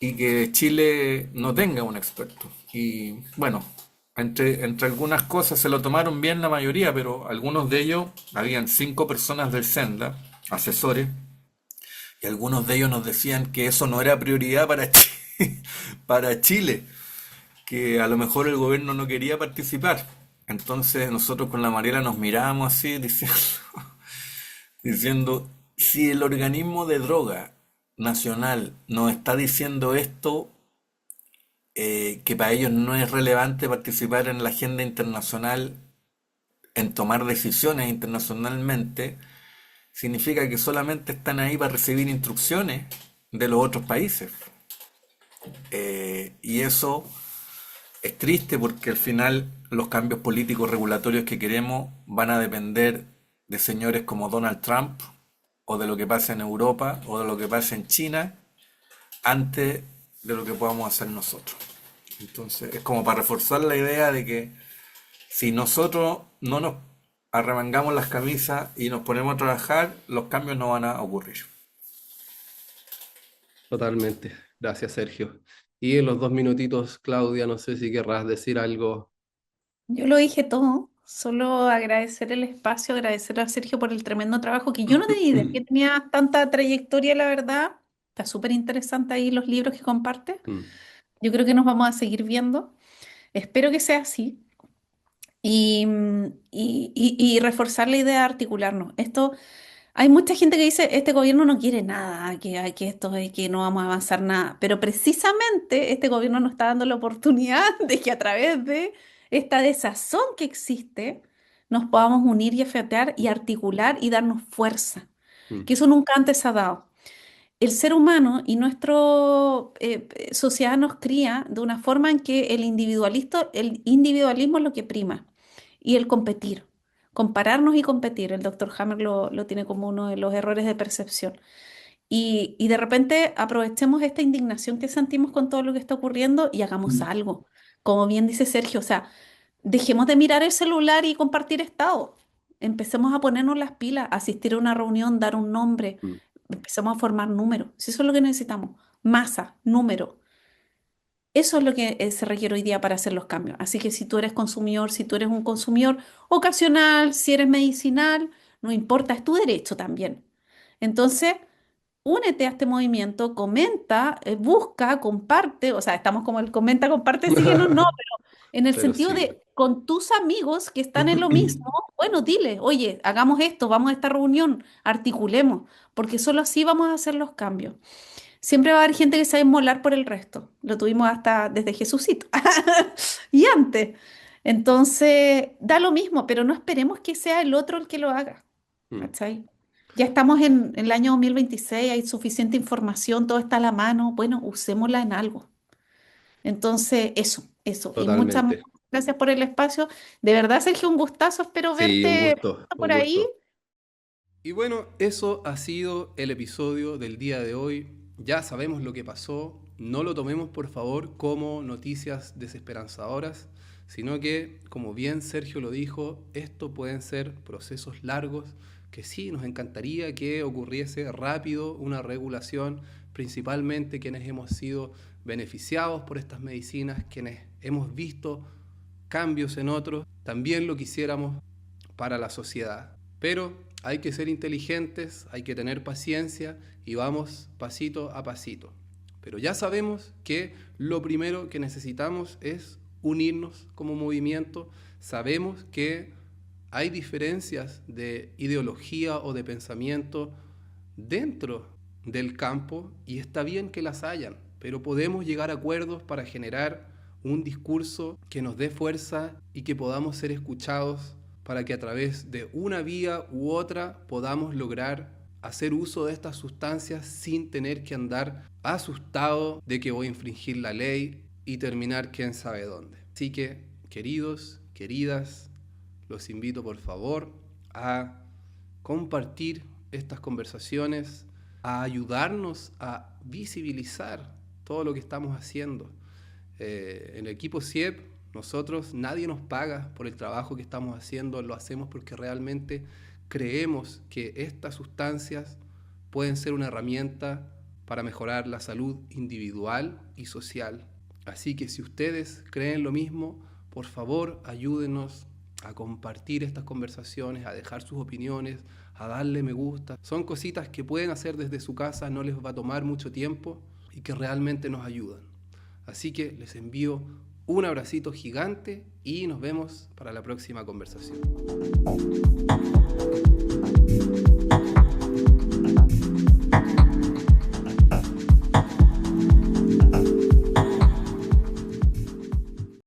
y que Chile no tenga un experto. Y bueno, entre algunas cosas se lo tomaron bien la mayoría, pero algunos de ellos, habían 5 personas del Senda, asesores, y algunos de ellos nos decían que eso no era prioridad para para Chile, que a lo mejor el gobierno no quería participar. Entonces nosotros con la Mariela nos mirábamos así diciendo, si el organismo de droga nacional nos está diciendo esto, que para ellos no es relevante participar en la agenda internacional, en tomar decisiones internacionalmente, significa que solamente están ahí para recibir instrucciones de los otros países. Y eso es triste porque al final los cambios políticos regulatorios que queremos van a depender de señores como Donald Trump, o de lo que pasa en Europa, o de lo que pasa en China, antes de lo que podamos hacer nosotros. Entonces es como para reforzar la idea de que si nosotros no nos arremangamos las camisas y nos ponemos a trabajar, los cambios no van a ocurrir. Totalmente. Gracias, Sergio. Y en los 2 minutitos, Claudia, no sé si querrás decir algo. Yo lo dije todo, solo agradecer el espacio, agradecer a Sergio por el tremendo trabajo, que yo no tenía idea que tenía tanta trayectoria, la verdad. Está súper interesante ahí los libros que comparte. Mm, Yo creo que nos vamos a seguir viendo. Espero que sea así. Y reforzar la idea de articularnos. Esto, hay mucha gente que dice, este gobierno no quiere nada, que esto es que no vamos a avanzar nada. Pero precisamente este gobierno nos está dando la oportunidad de que a través de esta desazón que existe, nos podamos unir y afetar y articular y darnos fuerza. mm, Que eso nunca antes se ha dado. El ser humano y nuestra sociedad nos cría de una forma en que el individualismo es lo que prima y el competir, compararnos y competir. El doctor Hammer lo tiene como uno de los errores de percepción. Y de repente aprovechemos esta indignación que sentimos con todo lo que está ocurriendo y hagamos algo. Como bien dice Sergio, o sea, dejemos de mirar el celular y compartir estado. Empecemos a ponernos las pilas, asistir a una reunión, dar un nombre, mm. empecemos a formar números. Si eso es lo que necesitamos, masa, número. Eso es lo que se requiere hoy día para hacer los cambios. Así que si tú eres consumidor, si tú eres un consumidor ocasional, si eres medicinal, no importa, es tu derecho también. Entonces, únete a este movimiento, comenta, busca, comparte, o sea, estamos como el comenta, comparte, síguenos, no, pero en el Pero sentido sí. de con tus amigos que están en lo mismo, bueno, dile, oye, hagamos esto, vamos a esta reunión, articulemos, porque solo así vamos a hacer los cambios. Siempre va a haber gente que se va a inmolar por el resto. Lo tuvimos hasta desde Jesucito y antes. Entonces, da lo mismo, pero no esperemos que sea el otro el que lo haga. Mm, ¿Cachai? Ya estamos en el año 2026, hay suficiente información, todo está a la mano. Bueno, usémosla en algo. Entonces, eso. Y muchas Totalmente. gracias por el espacio. De verdad, Sergio, un gustazo. Espero Sí, un verte gusto, un por ahí. gusto. Y bueno, eso ha sido el episodio del día de hoy. Ya sabemos lo que pasó. No lo tomemos, por favor, como noticias desesperanzadoras, sino que, como bien Sergio lo dijo, esto pueden ser procesos largos, que sí, nos encantaría que ocurriese rápido una regulación, principalmente quienes hemos sido beneficiados por estas medicinas, quienes hemos visto cambios en otros, también lo quisiéramos para la sociedad. Pero hay que ser inteligentes, hay que tener paciencia y vamos pasito a pasito. Pero ya sabemos que lo primero que necesitamos es unirnos como movimiento. Sabemos que hay diferencias de ideología o de pensamiento dentro del campo y está bien que las hayan, pero podemos llegar a acuerdos para generar un discurso que nos dé fuerza y que podamos ser escuchados para que a través de una vía u otra podamos lograr hacer uso de estas sustancias sin tener que andar asustado de que voy a infringir la ley y terminar quién sabe dónde. Así que, queridos, queridas, los invito por favor a compartir estas conversaciones, a ayudarnos a visibilizar todo lo que estamos haciendo. En el equipo CIEP, nosotros, nadie nos paga por el trabajo que estamos haciendo, lo hacemos porque realmente creemos que estas sustancias pueden ser una herramienta para mejorar la salud individual y social. Así que si ustedes creen lo mismo, por favor ayúdenos a compartir estas conversaciones, a dejar sus opiniones, a darle me gusta. Son cositas que pueden hacer desde su casa, no les va a tomar mucho tiempo y que realmente nos ayudan. Así que les envío un abracito gigante y nos vemos para la próxima conversación.